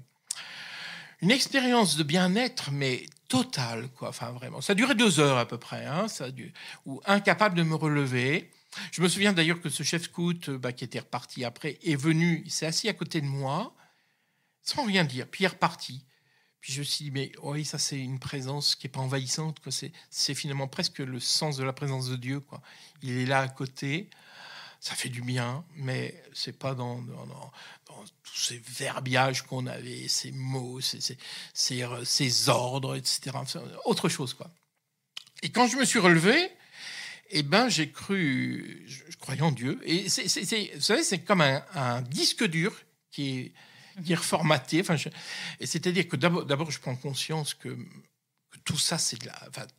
expérience de bien-être, mais totale, quoi. Vraiment. Ça a duré 2 heures à peu près, ou incapable de me relever. Je me souviens d'ailleurs que ce chef scout qui était reparti après est venu, il s'est assis à côté de moi, sans rien dire, puis il est reparti. Puis je me suis dit, mais oui, ça c'est une présence qui n'est pas envahissante, quoi. C'est finalement presque le sens de la présence de Dieu, quoi. Il est là à côté, ça fait du bien, mais c'est pas dans tous ces verbiages qu'on avait, ces mots, ces ordres, etc. C'est autre chose, quoi. Et quand je me suis relevé, eh ben, j'ai cru, je croyais en Dieu. Et vous savez, c'est comme un disque dur qui est reformaté. Enfin, et c'est-à-dire que d'abord, je prends conscience que tout ça,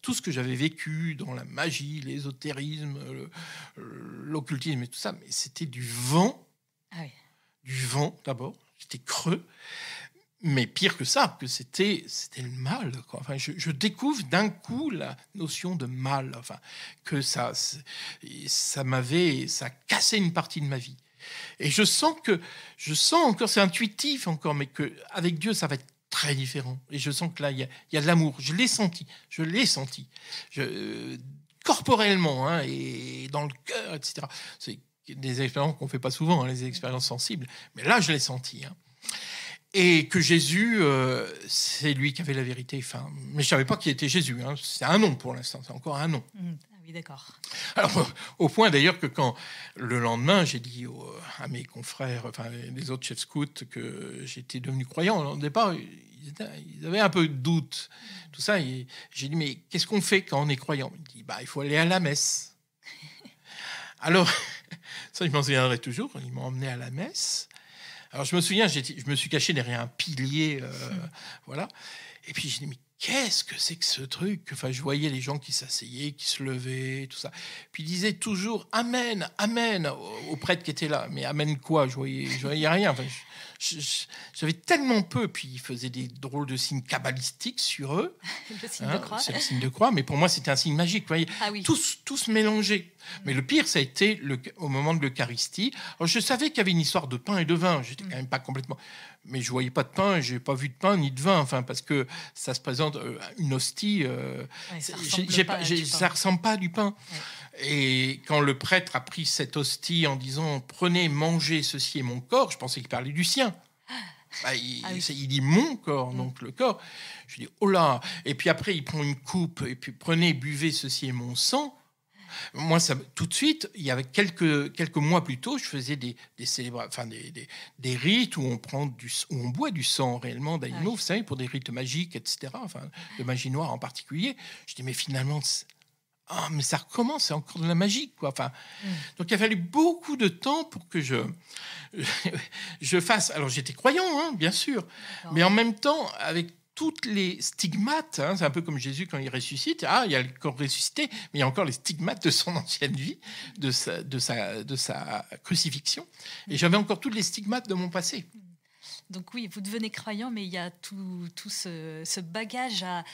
tout ce que j'avais vécu dans la magie, l'ésotérisme, l'occultisme et tout ça, mais c'était du vent. Ah oui. Du vent, d'abord. J'étais creux. Mais pire que ça, que c'était le mal, quoi. Enfin, je découvre d'un coup la notion de mal. Enfin, que ça a cassé une partie de ma vie. Et je sens encore, c'est intuitif encore, mais qu'avec Dieu, ça va être très différent. Et je sens que là, il y a de l'amour. Je l'ai senti. Corporellement, hein, et dans le cœur, etc. C'est des expériences qu'on ne fait pas souvent, hein, les expériences sensibles. Mais là, je l'ai senti. Hein. Et que Jésus, c'est lui qui avait la vérité. Enfin, mais je ne savais pas qui était Jésus. Hein. C'est un nom pour l'instant, c'est encore un nom. Ah oui, d'accord. Alors, au point d'ailleurs que quand le lendemain, j'ai dit à mes confrères, enfin les autres chefs scouts, que j'étais devenu croyant. Au départ, ils avaient un peu de doute. Tout ça, et j'ai dit, mais qu'est-ce qu'on fait quand on est croyant? Il dit, il faut aller à la messe. Alors, ça, je m'en souviendrai toujours. Ils m'ont emmené à la messe. Alors, je me souviens, je me suis caché derrière un pilier, voilà. Et puis, j'ai dit, mais qu'est-ce que c'est que ce truc? Enfin, je voyais les gens qui s'asseyaient, qui se levaient, tout ça. Puis, ils disaient toujours « Amen, Amen » aux prêtres qui étaient là. Mais Amen quoi? Je voyais rien. Enfin, j'avais tellement peu. Puis, ils faisaient des drôles de signes kabbalistiques sur eux. Le signe de croix. C'est le signe de croix, mais pour moi, c'était un signe magique. Vous voyez, ah oui. Tous mélangés. Mais le pire, ça a été au moment de l'Eucharistie. Alors, je savais qu'il y avait une histoire de pain et de vin. J'étais quand même pas complètement... Mais je voyais pas de pain, et j'ai pas vu de pain ni de vin. Enfin, parce que ça se présente une hostie. Ça ressemble pas à du pain. Ouais. Et quand le prêtre a pris cette hostie en disant « Prenez, mangez, ceci est mon corps », je pensais qu'il parlait du sien. Il dit mon corps, donc le corps. Je dis oh là. Et puis après, il prend une coupe et puis prenez, buvez, ceci est mon sang. Moi, ça, tout de suite, il y avait quelques mois plus tôt, je faisais des rites où on boit du sang réellement d'animaux, vous savez, pour des rites magiques, etc. Enfin, de magie noire en particulier. Je dis mais finalement, mais ça recommence, c'est encore de la magie, quoi. Enfin, donc il a fallu beaucoup de temps pour que je fasse. Alors j'étais croyant, hein, bien sûr, mais en même temps avec toutes les stigmates, hein, c'est un peu comme Jésus quand il ressuscite. Il y a le corps ressuscité, mais il y a encore les stigmates de son ancienne vie, de sa crucifixion. Et j'avais encore tous les stigmates de mon passé. Donc oui, vous devenez croyant, mais il y a tout ce bagage à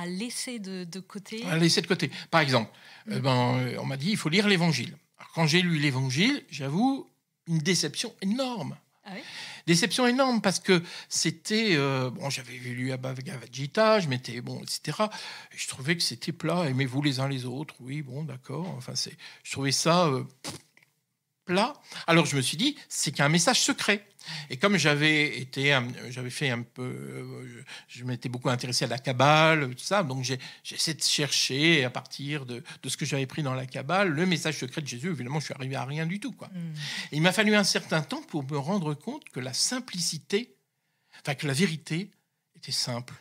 laisser de côté. À laisser de côté. Par exemple, on m'a dit il faut lire l'Évangile. Alors, quand j'ai lu l'Évangile, j'avoue, une déception énorme. Ah oui? Déception énorme parce que c'était... j'avais lu à Bhagavad Gita, je m'étais... etc. Et je trouvais que c'était plat. Aimez-vous les uns les autres. Oui, bon, d'accord. Enfin, je trouvais ça plat. Alors, je me suis dit, c'est qu'il y a un message secret. Et comme j'avais fait un peu... je m'étais beaucoup intéressé à la Kabbale, tout ça. Donc, j'ai essayé de chercher, à partir de ce que j'avais pris dans la Kabbale, le message secret de Jésus. Évidemment, je suis arrivé à rien du tout, quoi. Et il m'a fallu un certain temps pour me rendre compte que la simplicité, enfin, que la vérité était simple.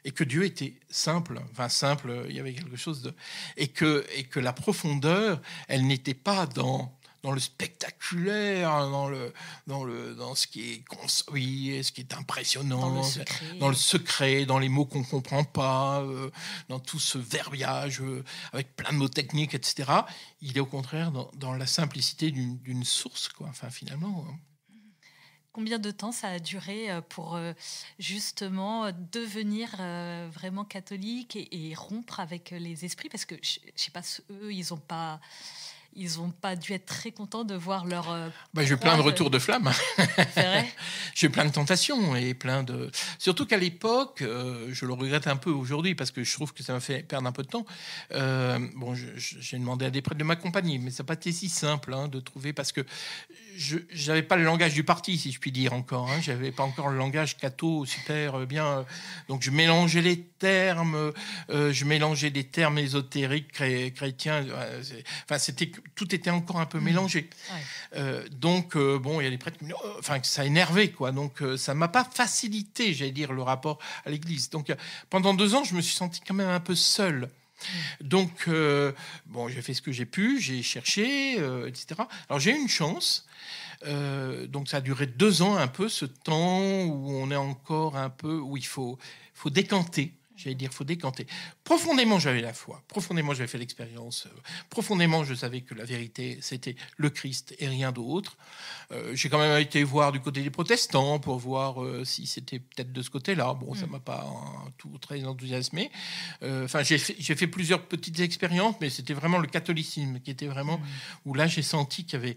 Et que Dieu était simple. Enfin, simple, il y avait quelque chose de... Et que la profondeur, elle n'était pas dans le spectaculaire, dans ce qui est construit, ce qui est impressionnant, dans le secret, dans les mots qu'on ne comprend pas, dans tout ce verbiage avec plein de mots techniques, etc. Il est au contraire dans la simplicité d'une source, quoi. Enfin, finalement... Combien de temps ça a duré pour justement devenir vraiment catholique et rompre avec les esprits? Parce que je ne sais pas, eux, ils n'ont pas dû être très contents de voir leur... j'ai eu plein de retours de flamme. C'est vrai? J'ai eu plein de tentations et surtout qu'à l'époque, je le regrette un peu aujourd'hui parce que je trouve que ça m'a fait perdre un peu de temps. J'ai demandé à des prêtres de m'accompagner, mais ça n'a pas été si simple de trouver parce que je n'avais pas le langage du parti, si je puis dire encore. Je n'avais pas encore le langage catho super bien. Donc je mélangeais les termes, je mélangeais des termes ésotériques chrétiens. Tout était encore un peu mélangé. Ouais. Il y a des prêtres qui me disent, ça énervait, quoi. Donc, ça m'a pas facilité, j'allais dire, le rapport à l'Église. Donc, pendant 2 ans, je me suis senti quand même un peu seul. Donc, bon, j'ai fait ce que j'ai pu, j'ai cherché, etc. Alors, j'ai eu une chance. Donc, ça a duré 2 ans, un peu, ce temps où on est encore un peu... où il faut décanter. J'allais dire, il faut décanter. Profondément, j'avais la foi. Profondément, j'avais fait l'expérience. Profondément, je savais que la vérité, c'était le Christ et rien d'autre. J'ai quand même été voir du côté des protestants pour voir si c'était peut-être de ce côté-là. Bon, ça ne m'a pas tout très enthousiasmé. Enfin, j'ai fait plusieurs petites expériences, mais c'était vraiment le catholicisme qui était vraiment... où là, j'ai senti qu'il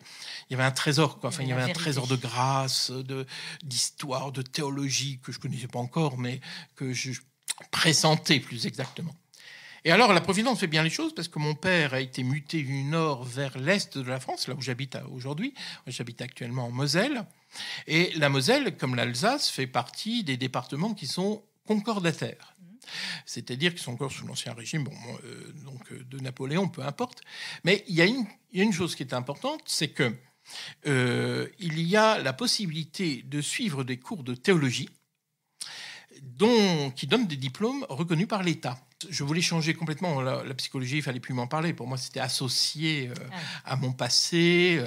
y avait un trésor, quoi. Enfin, il y avait un trésor de grâce, d'histoire, de théologie que je ne connaissais pas encore, mais que je pressentais plus exactement. Et alors, la Providence fait bien les choses parce que mon père a été muté du nord vers l'est de la France, là où j'habite aujourd'hui. J'habite actuellement en Moselle. Et la Moselle, comme l'Alsace, fait partie des départements qui sont concordataires. C'est-à-dire qu'ils sont encore sous l'Ancien Régime, donc de Napoléon, peu importe. Mais il y a une chose qui est importante, c'est que il y a la possibilité de suivre des cours de théologie qui donnent des diplômes reconnus par l'État. Je voulais changer complètement la psychologie, il ne fallait plus m'en parler. Pour moi, c'était associé à mon passé.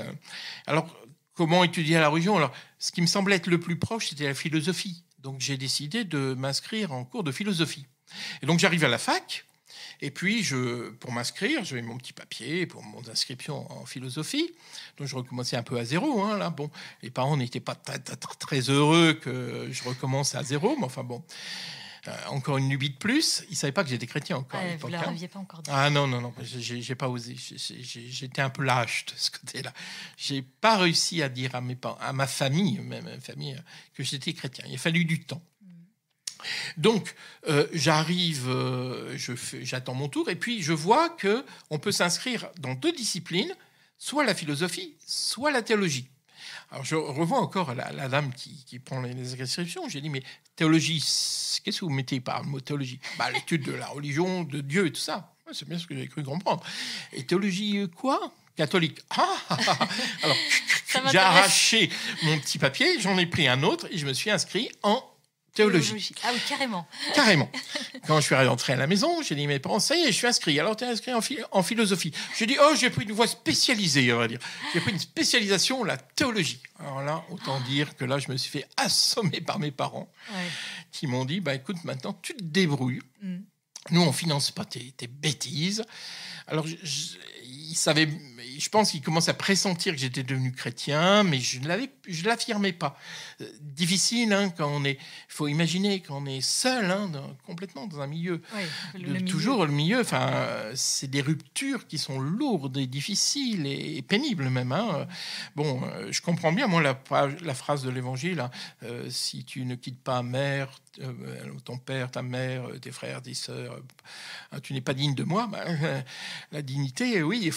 Alors, comment étudier la religion? Alors, ce qui me semblait être le plus proche, c'était la philosophie. Donc, j'ai décidé de m'inscrire en cours de philosophie. Et donc, j'arrive à la fac. Et puis, pour m'inscrire, j'avais mon petit papier pour mon inscription en philosophie. Donc, je recommençais un peu à zéro. Là, bon, les parents n'étaient pas très heureux que je recommence à zéro. Mais enfin, bon, encore une lubie de plus. Ils ne savaient pas que j'étais chrétien encore. Vous ne leur aviez pas encore dit. Ah non, j'ai pas osé. J'étais un peu lâche de ce côté-là. Je n'ai pas réussi à dire à ma famille, même ma famille, que j'étais chrétien. Il a fallu du temps. Donc, j'arrive, j'attends mon tour, et puis je vois qu'on peut s'inscrire dans 2 disciplines, soit la philosophie, soit la théologie. Alors, je revois encore la dame qui prend les inscriptions. J'ai dit, mais théologie, qu'est-ce que vous mettez par le mot théologie? L'étude de la religion, de Dieu et tout ça. Ouais, c'est bien ce que j'avais cru comprendre. Et théologie quoi? Catholique. Alors, j'ai arraché mon petit papier, j'en ai pris un autre, et je me suis inscrit en théologie. Ah oui, carrément. Carrément. Quand je suis rentré à la maison, j'ai dit à mes parents, ça y est, je suis inscrit. Alors, tu es inscrit en philosophie. J'ai dit, j'ai pris une voie spécialisée, on va dire. J'ai pris une spécialisation, la théologie. Alors là, autant dire que là, je me suis fait assommer par mes parents qui m'ont dit, écoute, maintenant, tu te débrouilles. Nous, on ne finance pas tes bêtises. Alors, ils savaient, je pense qu'ils commencent à pressentir que j'étais devenu chrétien, mais je ne l'affirmais pas. Difficile, quand il faut imaginer quand on est seul, complètement dans un milieu. Toujours le milieu, c'est des ruptures qui sont lourdes et difficiles et pénibles même. Bon, je comprends bien, moi, la phrase de l'Évangile, si tu ne quittes pas mère, ton père, ta mère, tes frères, tes sœurs, tu n'es pas digne de moi. La dignité, oui,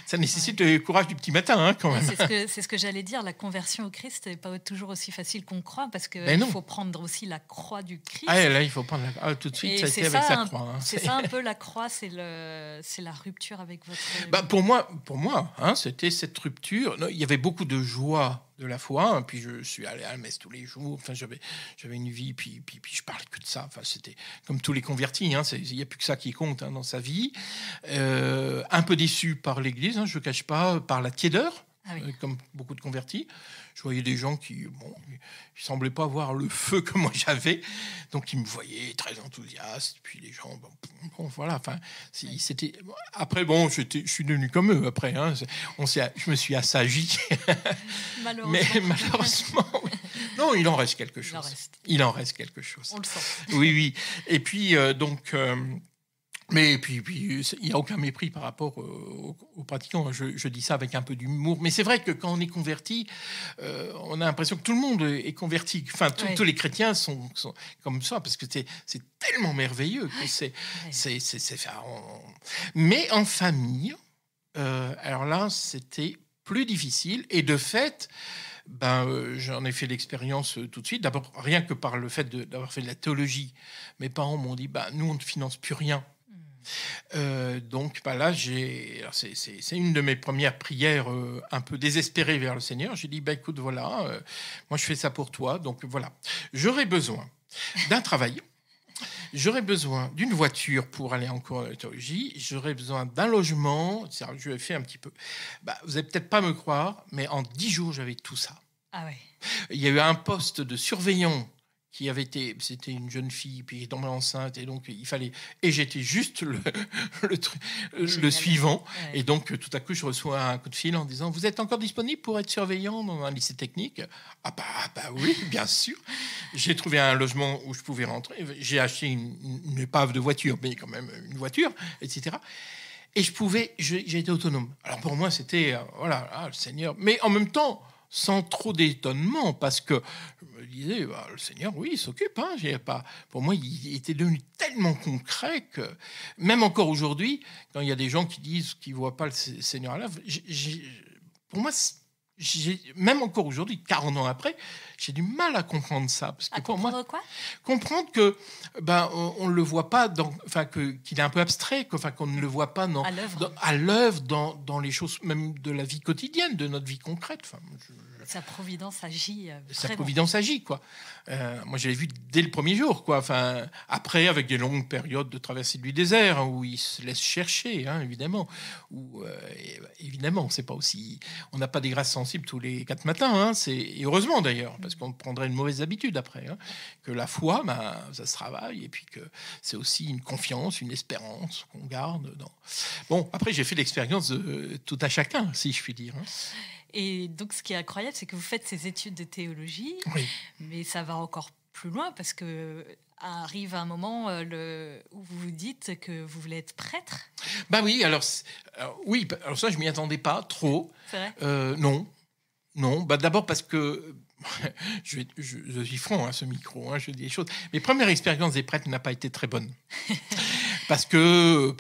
ça nécessite le courage du petit matin, quand même. C'est ce que j'allais dire. La conversion au Christ n'est pas toujours aussi facile qu'on croit, parce qu'il faut prendre aussi la croix du Christ. Là, il faut prendre tout de suite. Et ça a été avec sa croix. C'est ça un peu la croix, c'est la rupture avec votre. Pour moi, c'était cette rupture. Il y avait beaucoup de joie de la foi, puis je suis allé à la messe tous les jours. J'avais une vie, puis je parlais que de ça. C'était comme tous les convertis. Il n'y a plus que ça qui compte dans sa vie. Un peu déçu par l'Église, je ne le cache pas, par la tiédeur. Comme beaucoup de convertis. Je voyais des gens qui ne semblaient pas avoir le feu que moi j'avais, donc ils me voyaient très enthousiaste. Puis les gens, voilà. C'était. Après, je suis devenu comme eux. Après, je me suis assagi. Malheureusement. Mais malheureusement, oui. Non, il en reste quelque chose. Il en reste quelque chose. On le sent. Oui. Et puis mais puis il n'y a aucun mépris par rapport aux pratiquants. Je dis ça avec un peu d'humour. Mais c'est vrai que quand on est converti, on a l'impression que tout le monde est converti. Tous les chrétiens sont comme ça, parce que c'est tellement merveilleux. Mais en famille, alors là, c'était plus difficile. Et de fait, j'en ai fait l'expérience tout de suite. D'abord, rien que par le fait d'avoir fait de la théologie, mes parents m'ont dit, nous, on ne finance plus rien. Donc là, c'est une de mes premières prières un peu désespérées vers le Seigneur. J'ai dit, écoute, voilà, moi je fais ça pour toi, donc voilà. J'aurais besoin d'un travail j'aurais besoin d'une voiture pour aller en cours de théologie, j'aurais besoin d'un logement, je l'ai fait un petit peu. Vous n'allez peut-être pas me croire, mais en 10 jours, j'avais tout ça. Ah ouais. Il y a eu un poste de surveillant qui avait été, c'était une jeune fille, puis elle est tombée enceinte, et donc il fallait, et j'étais juste le suivant, ouais. Et donc tout à coup je reçois un coup de fil en disant: vous êtes encore disponible pour être surveillant dans un lycée technique? Ah bah oui, bien sûr. J'ai trouvé un logement où je pouvais rentrer, j'ai acheté une épave de voiture, mais quand même une voiture, etc. Et j'ai été autonome. Alors pour moi c'était, le Seigneur, mais en même temps sans trop d'étonnement, parce que je me disais, le Seigneur, oui, il s'occupe. Pour moi, il était devenu tellement concret que, même encore aujourd'hui, quand il y a des gens qui disent qu'ils ne voient pas le Seigneur à l'œuvre, pour moi, même encore aujourd'hui, 40 ans après, j'ai du mal à comprendre ça. Parce que pour moi, quoi ? Comprendre que on ne le voit pas, qu'il est un peu abstrait, qu'on ne le voit pas à l'œuvre dans les choses même de la vie quotidienne, de notre vie concrète. Sa providence agit. Sa providence agit, quoi. Moi, je l'ai vu dès le premier jour, quoi. Après, avec des longues périodes de traversée du désert, où il se laisse chercher, évidemment. Évidemment, c'est pas aussi. On n'a pas des grâces sensibles tous les 4 matins, et heureusement d'ailleurs, parce qu'on prendrait une mauvaise habitude après. Que la foi, ça se travaille, et puis que c'est aussi une confiance, une espérance qu'on garde. Bon, après, j'ai fait l'expérience de tout à chacun, si je puis dire. Et donc, ce qui est incroyable, c'est que vous faites ces études de théologie, oui. Mais ça va encore plus loin, parce que arrive un moment où vous vous dites que vous voulez être prêtre. Oui, alors ça, je m'y attendais pas trop. C'est vrai ? Non. D'abord parce que je suis franc à ce micro, je dis des choses. Mes premières expériences des prêtres n'a pas été très bonne. Parce que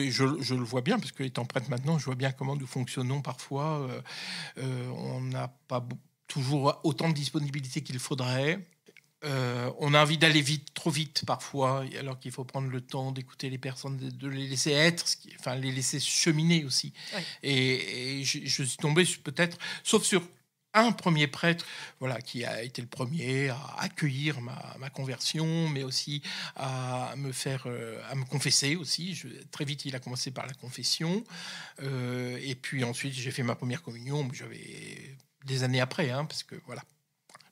je le vois bien, parce que étant prêtre maintenant, je vois bien comment nous fonctionnons parfois. On n'a pas toujours autant de disponibilité qu'il faudrait. On a envie d'aller trop vite parfois, alors qu'il faut prendre le temps d'écouter les personnes, de les laisser être, les laisser cheminer aussi. Oui. Et je suis tombé peut-être, sauf sur un premier prêtre, qui a été le premier à accueillir ma conversion, mais aussi à me confesser aussi. Très vite, il a commencé par la confession, et puis ensuite j'ai fait ma première communion. J'avais des années après, parce que voilà.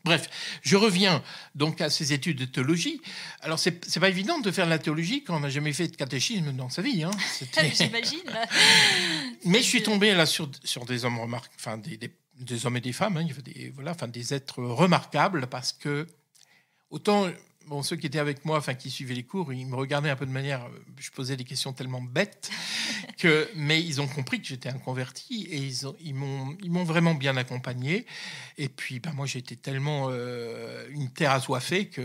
Bref, je reviens donc à ces études de théologie. Alors, c'est pas évident de faire de la théologie quand on n'a jamais fait de catéchisme dans sa vie. J'imagine. Mais je suis tombé là sur des hommes des hommes et des femmes. Il y avait des êtres remarquables, parce que autant ceux qui étaient avec moi, qui suivaient les cours, ils me regardaient un peu de manière, je posais des questions tellement bêtes mais ils ont compris que j'étais un converti, et ils m'ont vraiment bien accompagné. Et puis moi, j'étais tellement une terre assoiffée que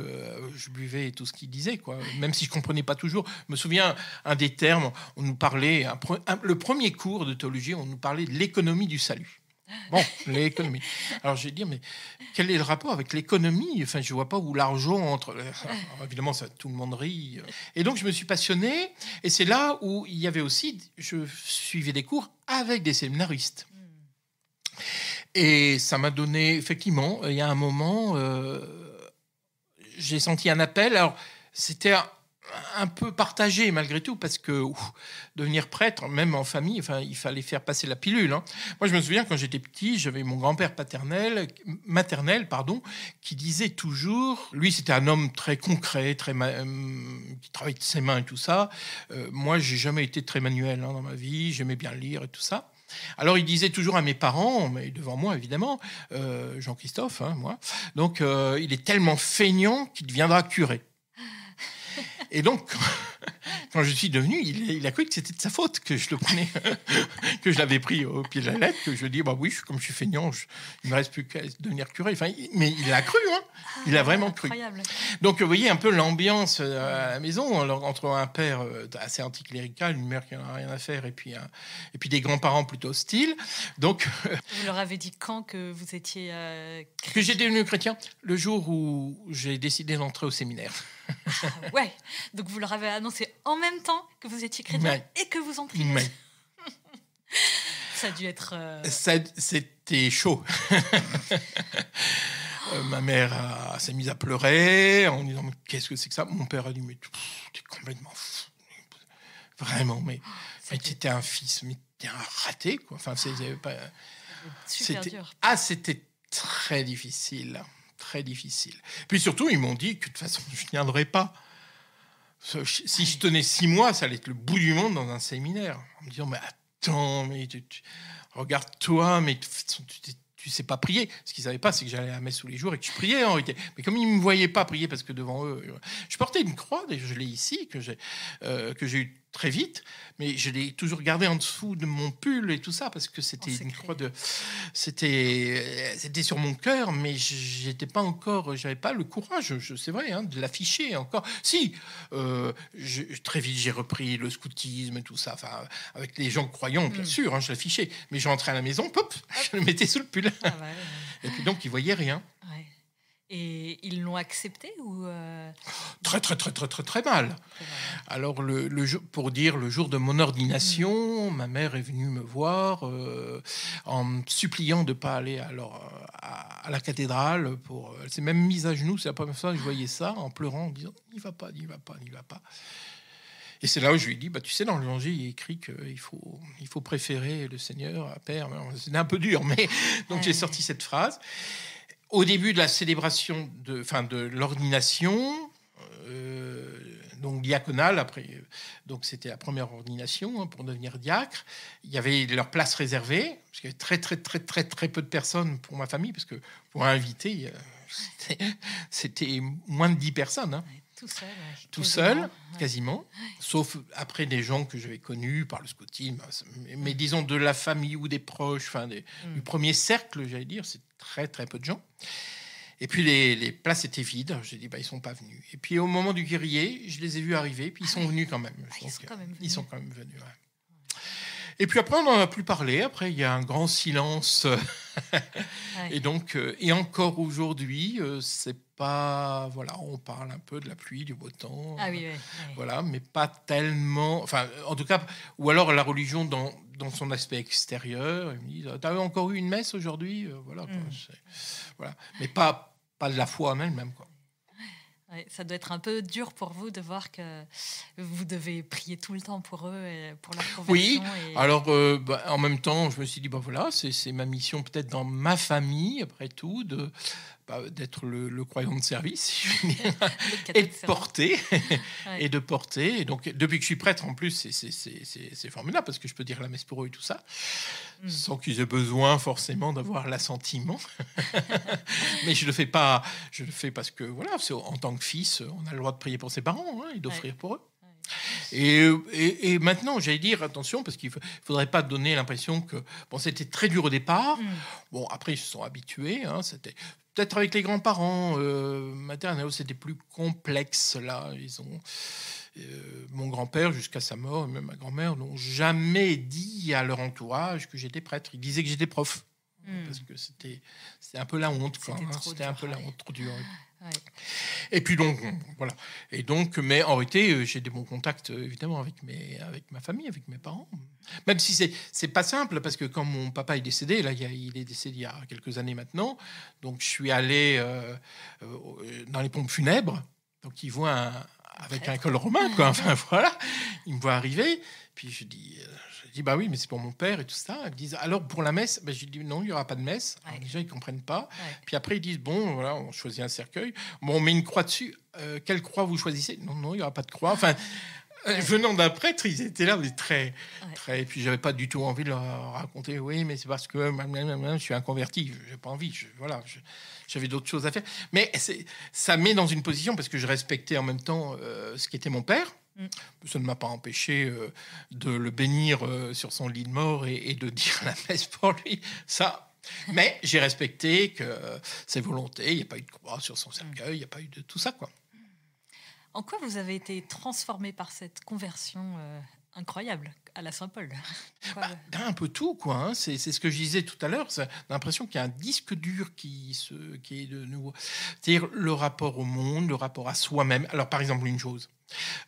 je buvais tout ce qu'ils disaient, quoi. Même si je comprenais pas toujours. Je me souviens, un des termes, on nous parlait, le premier cours de théologie, on nous parlait de l'économie du salut. Bon, l'économie. Alors, je vais dire, mais quel est le rapport avec l'économie ? Je vois pas où l'argent entre. Alors, évidemment, ça, tout le monde rit. Et donc, je me suis passionné. Et c'est là où il y avait aussi, je suivais des cours avec des séminaristes. Et ça m'a donné, effectivement, il y a un moment, j'ai senti un appel. Alors, c'était un peu partagé malgré tout, parce que devenir prêtre, même en famille, il fallait faire passer la pilule. Moi, je me souviens, quand j'étais petit, j'avais mon grand-père maternel, qui disait toujours, lui, c'était un homme très concret, qui travaillait de ses mains et tout ça. Moi, j'ai jamais été très manuel dans ma vie, j'aimais bien lire et tout ça. Alors, il disait toujours à mes parents, mais devant moi, évidemment, Jean-Christophe, moi, donc il est tellement feignant qu'il deviendra curé. Et donc, quand je suis devenu, il a cru que c'était de sa faute que je le prenais, que je l'avais pris au pied de la lettre, que je dis, oui, comme je suis feignant, il ne me reste plus qu'à devenir curé. Mais il a cru, il a vraiment cru. Incroyable. Donc, vous voyez un peu l'ambiance à la maison, entre un père assez anticlérical, une mère qui n'en a rien à faire, et puis des grands-parents plutôt hostiles. Donc, vous leur avez dit quand que vous étiez chrétien ? Que j'étais devenu chrétien le jour où j'ai décidé d'entrer au séminaire. Ouais, donc vous leur avez annoncé en même temps que vous étiez chrétien et que vous entriez. Ça a dû être... C'était chaud. Ma mère s'est mise à pleurer en disant, mais qu'est-ce que c'est que ça? Mon père a dit, mais t'es complètement fou. Vraiment, mais t'étais un fils, mais t'es un raté, quoi. Enfin, Super dur. C'était très difficile. Très difficile. Puis surtout, ils m'ont dit que de toute façon, je ne viendrais pas. Si je tenais 6 mois, ça allait être le bout du monde dans un séminaire. En me disant, mais attends, mais regarde-toi, mais tu sais pas prier. Ce qu'ils savaient pas, c'est que j'allais à la messe tous les jours et que je priais en réalité. Mais comme ils me voyaient pas prier, parce que devant eux, je portais une croix, je l'ai ici, que j'ai eu très vite, mais je l'ai toujours gardée en dessous de mon pull et tout ça, parce que c'était une croix c'était sur mon cœur, mais j'étais pas encore, j'avais pas le courage, c'est vrai, de l'afficher encore. Si, très vite j'ai repris le scoutisme et tout ça, enfin avec les gens croyants, bien sûr, je l'affichais, mais je rentrais à la maison, pop, je le mettais sous le pull. Et puis donc ils voyaient rien. Ouais. Et ils l'ont accepté ou Très mal. Alors, pour dire, le jour de mon ordination, ma mère est venue me voir en me suppliant de ne pas aller à la cathédrale. Elle s'est même mise à genoux, c'est la première fois que je voyais ça, en pleurant, en disant « n'y va pas, n'y va pas, n'y va pas ». Et c'est là où je lui ai dit, tu sais, dans l'Évangile, il est écrit qu'il faut préférer le Seigneur à Père. C'était un peu dur, mais donc j'ai sorti cette phrase. Au début de la célébration de l'ordination, donc diaconale, après, donc c'était la première ordination pour devenir diacre. Il y avait leur place réservée, parce qu'il y avait très peu de personnes pour ma famille, parce que pour inviter, c'était moins de 10 personnes. Tout seul, quasiment. Sauf après des gens que j'avais connus par le scoutisme, mais disons de la famille ou des proches, du premier cercle, j'allais dire, c'est très peu de gens. Et puis les places étaient vides. J'ai dit, ils sont pas venus. Et puis au moment du Kyrie, je les ai vus arriver, puis ils sont venus quand même. Ils sont quand même venus. Ouais. Et puis après, on n'en a plus parlé. Après, il y a un grand silence. Et donc, et encore aujourd'hui, c'est pas, on parle un peu de la pluie, du beau temps. Voilà, mais pas tellement. Enfin, en tout cas, ou alors la religion dans son aspect extérieur. Ils me disent, t'as encore eu une messe aujourd'hui? Voilà. Mais pas de la foi en elle-même, quoi. Ouais, ça doit être un peu dur pour vous de voir que vous devez prier tout le temps pour eux et pour leur conversion. Oui, alors en même temps, je me suis dit, c'est ma mission peut-être dans ma famille, après tout, d'être le croyant de service, si je veux dire, et de porter, et de porter. Et donc, depuis que je suis prêtre, en plus, c'est formidable, parce que je peux dire la messe pour eux et tout ça, sans qu'ils aient besoin forcément d'avoir l'assentiment. Mais je le fais pas, je le fais parce que, en tant que fils, on a le droit de prier pour ses parents et d'offrir pour eux. Et maintenant, j'allais dire, attention, parce qu'il ne faudrait pas donner l'impression que c'était très dur au départ. Bon, après, ils se sont habitués. C'était peut-être avec les grands-parents maternels, c'était plus complexe. Là, ils ont mon grand-père, jusqu'à sa mort, et même ma grand-mère, n'ont jamais dit à leur entourage que j'étais prêtre. Ils disaient que j'étais prof. Parce que c'était un peu la honte, quoi. C'était un peu la honte, trop dur. Ouais. Et puis donc, voilà. Et donc, mais en réalité, j'ai des bons contacts, évidemment, avec ma famille, avec mes parents. Même si c'est pas simple, parce que quand mon papa est décédé, là, il est décédé il y a quelques années maintenant, donc je suis allé dans les pompes funèbres, donc ils voient avec un col romain, quoi. Enfin, voilà. Ils me voient arriver, puis je dis oui, mais c'est pour mon père et tout ça. Ils me disent, alors pour la messe, je dis non, il n'y aura pas de messe. Alors, déjà, ils ne comprennent pas. Puis après, ils disent, on choisit un cercueil. On met une croix dessus. Quelle croix vous choisissez? Non, il n'y aura pas de croix. Enfin, venant d'un prêtre, ils étaient là, mais très. Et puis, je n'avais pas du tout envie de leur raconter, oui, mais c'est parce que je suis un converti. Je n'ai pas envie. J'avais d'autres choses à faire. Mais ça met dans une position, parce que je respectais en même temps ce qu'était mon père. Ça ne m'a pas empêché de le bénir sur son lit de mort et de dire la messe pour lui. Ça. Mais j'ai respecté que ses volontés. Il n'y a pas eu de croix sur son cercueil. Il n'y a pas eu de tout ça, quoi. En quoi vous avez été transformé par cette conversion incroyable à la Saint-Paul? Un peu tout, quoi. C'est ce que je disais tout à l'heure. J'ai l'impression qu'il y a un disque dur qui est de nouveau. C'est-à-dire le rapport au monde, le rapport à soi-même. Alors, par exemple, une chose.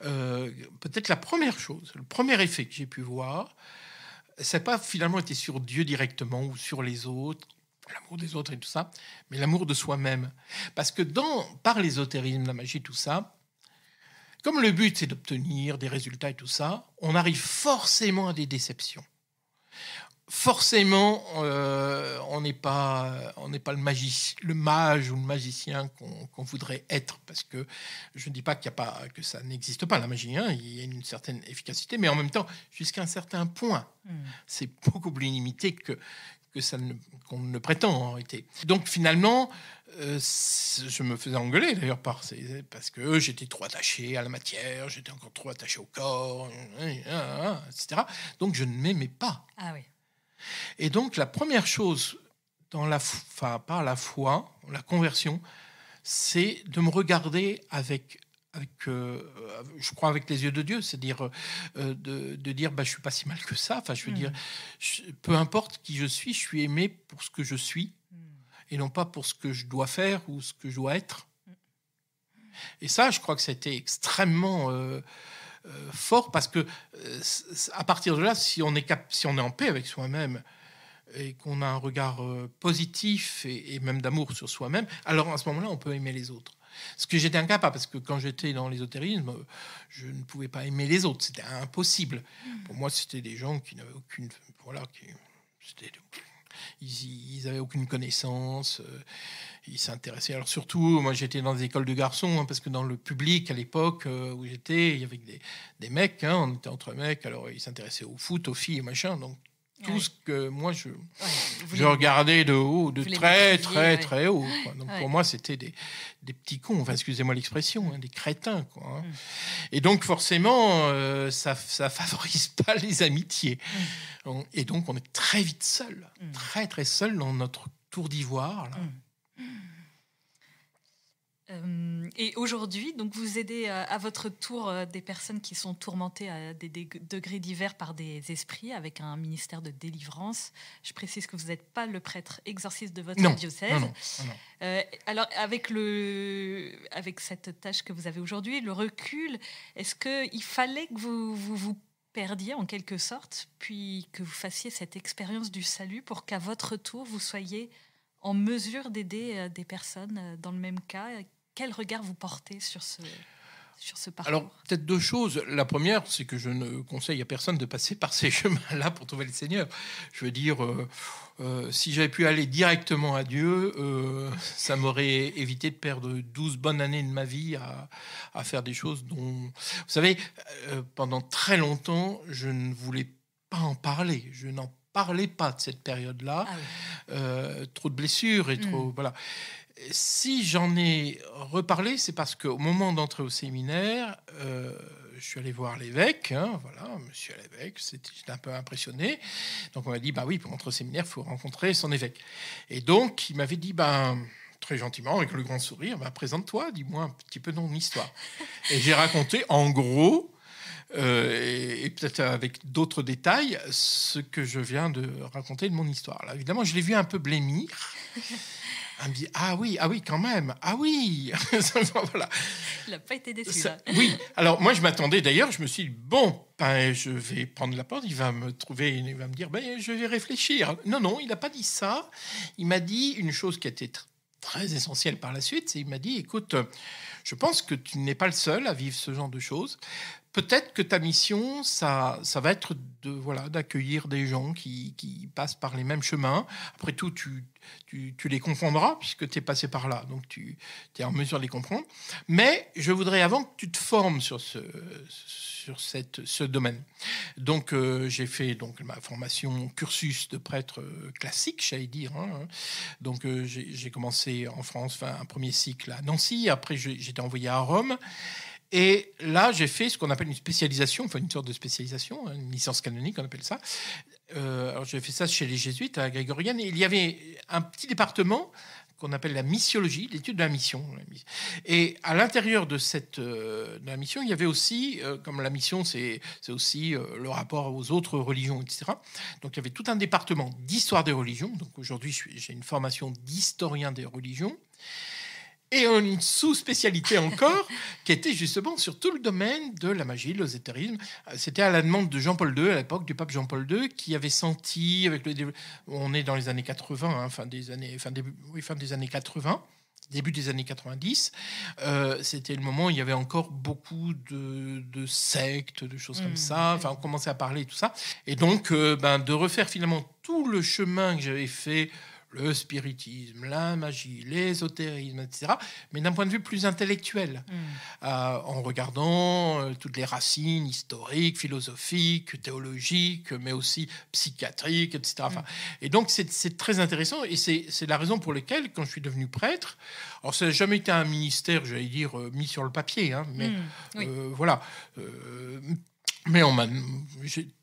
Peut-être la première chose, le premier effet que j'ai pu voir, ça n'a pas finalement été sur Dieu directement ou sur les autres. l'amour des autres et tout ça, mais l'amour de soi-même. Parce que par l'ésotérisme, la magie, tout ça, comme le but c'est d'obtenir des résultats et tout ça, on arrive forcément à des déceptions. Forcément, on n'est pas le mage ou le magicien qu'on voudrait être, parce que je ne dis pas que ça n'existe pas, la magie, hein, il y a une certaine efficacité, mais en même temps, jusqu'à un certain point, c'est beaucoup plus limité qu'on ne prétend en réalité. Donc finalement, je me faisais engueuler d'ailleurs parce que j'étais trop attaché à la matière, j'étais encore trop attaché au corps, etc. Donc je ne m'aimais pas. Ah oui. Et donc, la première chose par la foi, la conversion, c'est de me regarder avec je crois, avec les yeux de Dieu, c'est-à-dire de dire, je suis pas si mal que ça. Enfin, je veux dire, peu importe qui je suis aimé pour ce que je suis, et non pas pour ce que je dois faire ou ce que je dois être. Et ça, je crois que ça a été extrêmement fort, parce que à partir de là, si on est en paix avec soi-même et qu'on a un regard positif et même d'amour sur soi-même, alors à ce moment-là, on peut aimer les autres. Ce que j'étais incapable, parce que quand j'étais dans l'ésotérisme, je ne pouvais pas aimer les autres, c'était impossible. Pour moi, c'était des gens qui n'avaient aucune, ils n'avaient aucune connaissance, ils s'intéressaient. Alors surtout, moi j'étais dans des écoles de garçons, parce que dans le public à l'époque où j'étais, il y avait des mecs, on était entre mecs, alors ils s'intéressaient au foot, aux filles, machin, donc tout ce que moi je regardais de haut, de très haut, quoi. Donc pour moi c'était des petits cons, enfin excusez-moi l'expression, des crétins, quoi. Et donc forcément ça favorise pas les amitiés. Et donc on est très vite seul, très très seul dans notre tour d'ivoire là. Et aujourd'hui, donc vous aidez à votre tour des personnes qui sont tourmentées à des degrés divers par des esprits, avec un ministère de délivrance. Je précise que vous n'êtes pas le prêtre exorciste de votre diocèse. Non. Alors avec cette tâche que vous avez aujourd'hui, le recul, est-ce qu'il fallait que vous perdiez en quelque sorte, puis que vous fassiez cette expérience du salut pour qu'à votre tour vous soyez en mesure d'aider des personnes dans le même cas? Quel regard vous portez sur ce parcours? Alors, peut-être deux choses. La première, c'est que je ne conseille à personne de passer par ces chemins-là pour trouver le Seigneur. Je veux dire, si j'avais pu aller directement à Dieu, ça m'aurait évité de perdre 12 bonnes années de ma vie à faire des choses dont... Vous savez, pendant très longtemps, je ne voulais pas en parler. Je n'en parlais pas de cette période-là. Trop de blessures et trop... Voilà. Si j'en ai reparlé, c'est parce qu'au moment d'entrer au séminaire, je suis allé voir l'évêque, monsieur l'évêque, j'étais un peu impressionné. Donc on m'a dit, oui, pour entrer au séminaire, il faut rencontrer son évêque. Et donc il m'avait dit, très gentiment, avec le grand sourire, présente-toi, dis-moi un petit peu ton histoire. Et j'ai raconté, en gros, et peut-être avec d'autres détails, ce que je viens de raconter de mon histoire. Là, évidemment, je l'ai vu un peu blêmir. Elle me dit, ah oui, quand même, ah oui. Voilà. Il n'a pas été déçu. Oui, alors moi je m'attendais, d'ailleurs, je me suis dit, je vais prendre la porte, il va me trouver, il va me dire, je vais réfléchir. Non, il n'a pas dit ça. Il m'a dit une chose qui a été très essentielle par la suite, c'est il m'a dit, écoute, je pense que tu n'es pas le seul à vivre ce genre de choses. Peut-être que ta mission, ça va être d'accueillir des gens qui passent par les mêmes chemins. Après tout, tu les comprendras puisque tu es passé par là. Donc, tu es en mesure de les comprendre. Mais je voudrais avant que tu te formes sur ce domaine. Donc, j'ai fait ma formation cursus de prêtre classique, j'allais dire. Donc, j'ai commencé en France, un premier cycle à Nancy. Après, j'étais envoyé à Rome. Et là, j'ai fait ce qu'on appelle une spécialisation, une sorte de spécialisation, une licence canonique, on appelle ça. Alors, j'ai fait ça chez les jésuites à Grégorienne. Et il y avait un petit département qu'on appelle la missiologie, l'étude de la mission. Et à l'intérieur de la mission, il y avait aussi, comme la mission, c'est aussi le rapport aux autres religions, etc. Donc, il y avait tout un département d'histoire des religions. Donc, aujourd'hui, j'ai une formation d'historien des religions. Et une sous-spécialité encore, qui était justement sur tout le domaine de la magie, de l'ésotérisme. C'était à la demande de Jean-Paul II, à l'époque, du pape Jean-Paul II, qui avait senti, on est dans les années 80, hein, fin des années 80, début des années 90, c'était le moment où il y avait encore beaucoup de sectes, de choses comme ça. Enfin, on commençait à parler et tout ça. Et donc, de refaire finalement tout le chemin que j'avais fait, le spiritisme, la magie, l'ésotérisme, etc., mais d'un point de vue plus intellectuel, en regardant toutes les racines historiques, philosophiques, théologiques, mais aussi psychiatriques, etc. Enfin, et donc, c'est très intéressant, et c'est la raison pour laquelle, quand je suis devenu prêtre, alors ça n'a jamais été un ministère, j'allais dire, mis sur le papier, hein, mais voilà. Mais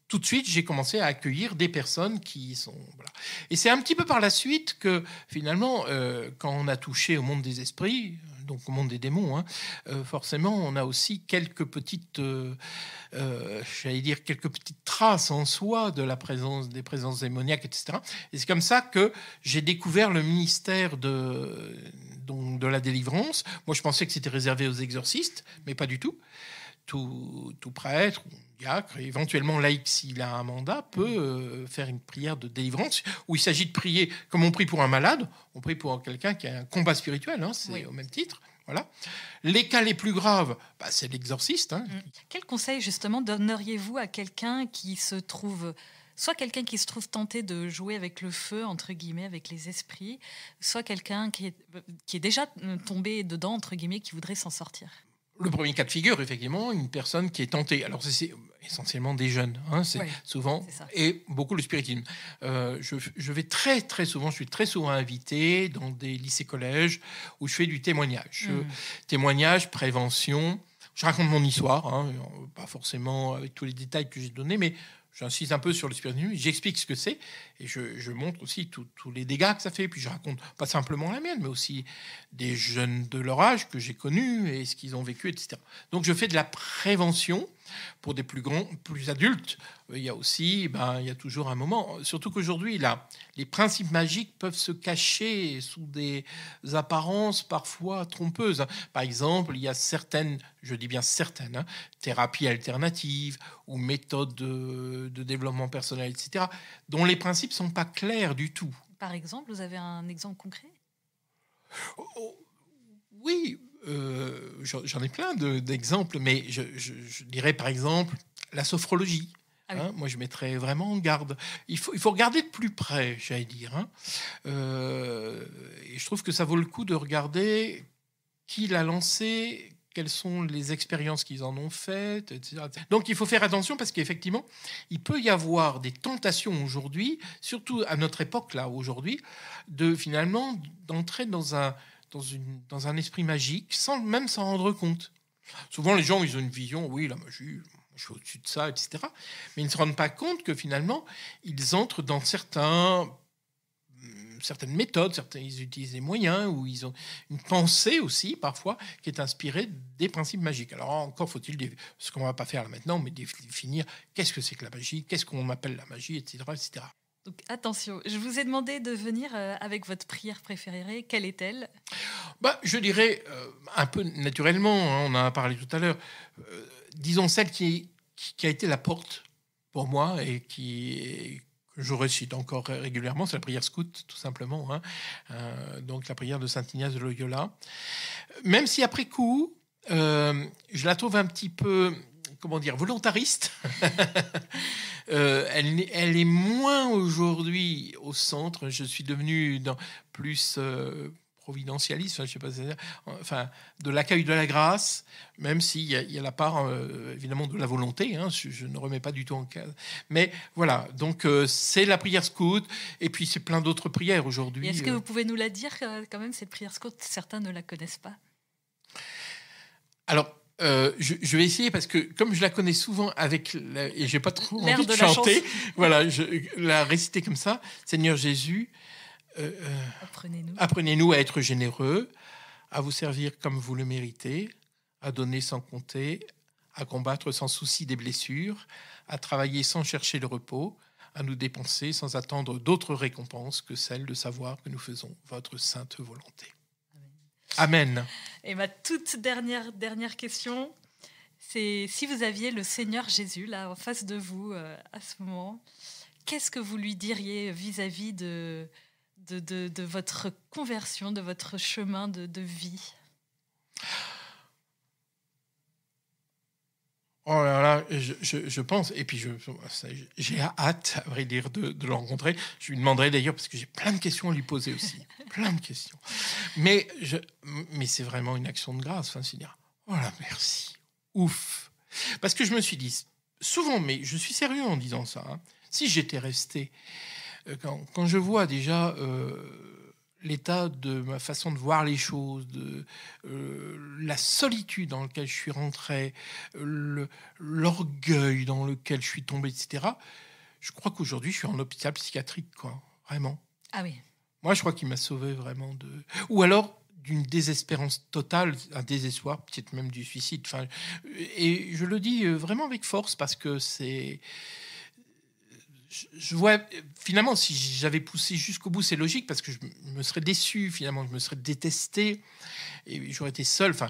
tout de suite, j'ai commencé à accueillir des personnes qui sont... Voilà. Et c'est un petit peu par la suite que, finalement, quand on a touché au monde des esprits, donc au monde des démons, hein, forcément, on a aussi quelques petites... j'allais dire quelques petites traces en soi de des présences démoniaques, etc. Et c'est comme ça que j'ai découvert le ministère de la délivrance. Moi, je pensais que c'était réservé aux exorcistes, mais pas du tout. Tout prêtre ou diacre, éventuellement laïc s'il a un mandat, peut faire une prière de délivrance où il s'agit de prier comme on prie pour un malade, on prie pour quelqu'un qui a un combat spirituel, hein, c'est au même titre. Voilà. Les cas les plus graves, c'est l'exorciste. Hein. Quel conseil justement donneriez-vous à quelqu'un qui se trouve... Soit quelqu'un qui se trouve tenté de jouer avec le feu, entre guillemets, avec les esprits, soit quelqu'un qui est déjà tombé dedans, entre guillemets, qui voudrait s'en sortir? Le premier cas de figure, effectivement, une personne qui est tentée. Alors, c'est essentiellement des jeunes, hein, souvent, et beaucoup le spiritisme. Je vais très, très souvent, je suis très souvent invité dans des lycées-collèges où je fais du témoignage. Témoignage, prévention. Je raconte mon histoire, hein, pas forcément avec tous les détails que j'ai donnés, mais j'insiste un peu sur le spiritisme, j'explique ce que c'est, et je montre aussi tous les dégâts que ça fait. Puis je raconte pas simplement la mienne, mais aussi des jeunes de leur âge que j'ai connus et ce qu'ils ont vécu, etc. Donc je fais de la prévention pour des plus grands, plus adultes. Il y a aussi, il y a toujours un moment, surtout qu'aujourd'hui, là, les principes magiques peuvent se cacher sous des apparences parfois trompeuses. Par exemple, il y a certaines, je dis bien certaines, hein, thérapies alternatives ou méthodes de développement personnel, etc., dont les principes ne sont pas clairs du tout. Par exemple, vous avez un exemple concret ? Oui, j'en ai plein d'exemples, mais je dirais par exemple la sophrologie. Ah oui. Hein, moi, je mettrais vraiment en garde. Il faut regarder de plus près, j'allais dire. Hein. Et je trouve que ça vaut le coup de regarder qui l'a lancé, quelles sont les expériences qu'ils en ont faites, etc. Donc, il faut faire attention parce qu'effectivement, il peut y avoir des tentations aujourd'hui, surtout à notre époque, là, aujourd'hui, finalement, d'entrer dans un esprit magique sans même s'en rendre compte. Souvent, les gens, ils ont une vision, oui, la magie, je suis au-dessus de ça, etc. Mais ils ne se rendent pas compte que finalement, ils entrent dans certaines méthodes, ils utilisent des moyens, ou ils ont une pensée aussi, parfois, qui est inspirée des principes magiques. Alors, encore faut-il, ce qu'on ne va pas faire là maintenant, mais définir qu'est-ce que c'est que la magie, qu'est-ce qu'on appelle la magie, etc., etc. Donc, attention, je vous ai demandé de venir avec votre prière préférée. Quelle est-elle ? Je dirais, un peu naturellement, hein, on en a parlé tout à l'heure, disons celle qui a été la porte pour moi et que je récite encore régulièrement, c'est la prière scout, tout simplement. Hein. Donc la prière de Saint Ignace de Loyola. Même si après coup, je la trouve un petit peu, volontariste. Elle est moins aujourd'hui au centre. Je suis devenu plus providentialiste, je sais pas, enfin, de l'accueil de la grâce, même s'il y a la part, évidemment, de la volonté. Hein, je ne remets pas du tout en cause. Mais voilà, donc c'est la prière scout, et puis c'est plein d'autres prières aujourd'hui. Et est-ce que vous pouvez nous la dire, quand même, cette prière scout ? Certains ne la connaissent pas. Alors, je vais essayer parce que comme je la connais souvent et j'ai pas trop envie de chanter, voilà, la réciter comme ça. Seigneur Jésus, apprenez-nous à être généreux, à vous servir comme vous le méritez, à donner sans compter, à combattre sans souci des blessures, à travailler sans chercher le repos, à nous dépenser sans attendre d'autres récompenses que celle de savoir que nous faisons votre sainte volonté. Amen. Et ma toute dernière question, c'est si vous aviez le Seigneur Jésus là en face de vous à ce moment, qu'est-ce que vous lui diriez vis-à-vis de votre conversion, de votre chemin de vie ? Oh là là, je pense, et puis j'ai hâte, à vrai dire, de le rencontrer. Je lui demanderai d'ailleurs, parce que j'ai plein de questions à lui poser aussi. Plein de questions. Mais c'est vraiment une action de grâce. Enfin, c'est dire, oh là, merci. Ouf. Parce que je me suis dit, souvent, mais je suis sérieux en disant ça, hein, si j'étais resté, quand je vois déjà l'état de ma façon de voir les choses, la solitude dans laquelle je suis rentré, l'orgueil dans lequel je suis tombé, etc., je crois qu'aujourd'hui, je suis en hôpital psychiatrique, quoi. Vraiment. Ah oui. Moi, je crois qu'il m'a sauvé vraiment de... Ou alors d'une désespérance totale, un désespoir, peut-être même du suicide. Enfin, et je le dis vraiment avec force parce que c'est... Je vois, finalement, si j'avais poussé jusqu'au bout, c'est logique, parce que je me serais déçu, finalement, je me serais détesté, et j'aurais été seul. Enfin,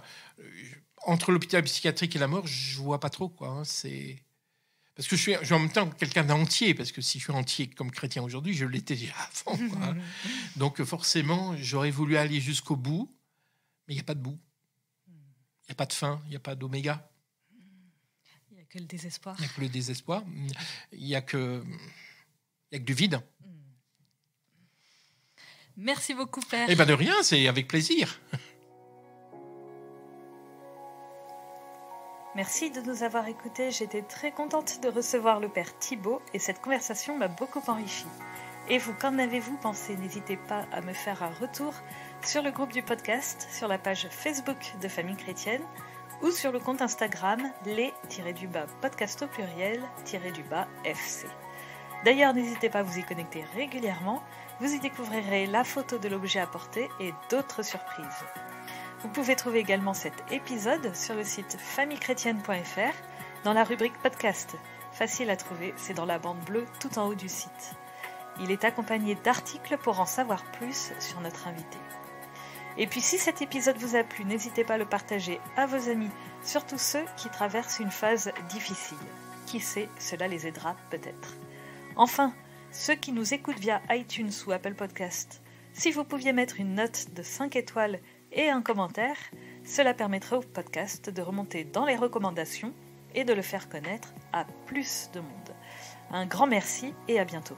entre l'hôpital psychiatrique et la mort, je vois pas trop, quoi. Hein, c'est... Parce que je suis en même temps quelqu'un d'entier, parce que si je suis entier comme chrétien aujourd'hui, je l'étais déjà avant, quoi, hein. Donc forcément, j'aurais voulu aller jusqu'au bout, mais il n'y a pas de bout. Il n'y a pas de fin, il n'y a pas d'oméga. Il n'y a que le désespoir. Il n'y a que le désespoir. Il n'y a que du vide. Merci beaucoup, Père. Eh bien, de rien, c'est avec plaisir. Merci de nous avoir écoutés. J'étais très contente de recevoir le Père Thibaut et cette conversation m'a beaucoup enrichie. Et vous, qu'en avez-vous pensé ? N'hésitez pas à me faire un retour sur le groupe du podcast, sur la page Facebook de Famille Chrétienne ou sur le compte Instagram les-podcast au pluriel-FC. D'ailleurs, n'hésitez pas à vous y connecter régulièrement. Vous y découvrirez la photo de l'objet apporté et d'autres surprises. Vous pouvez trouver également cet épisode sur le site famillechrétienne.fr dans la rubrique podcast. Facile à trouver, c'est dans la bande bleue tout en haut du site. Il est accompagné d'articles pour en savoir plus sur notre invité. Et puis si cet épisode vous a plu, n'hésitez pas à le partager à vos amis, surtout ceux qui traversent une phase difficile. Qui sait, cela les aidera peut-être. Enfin, ceux qui nous écoutent via iTunes ou Apple Podcast, si vous pouviez mettre une note de 5 étoiles et un commentaire, cela permettrait au podcast de remonter dans les recommandations et de le faire connaître à plus de monde. Un grand merci et à bientôt.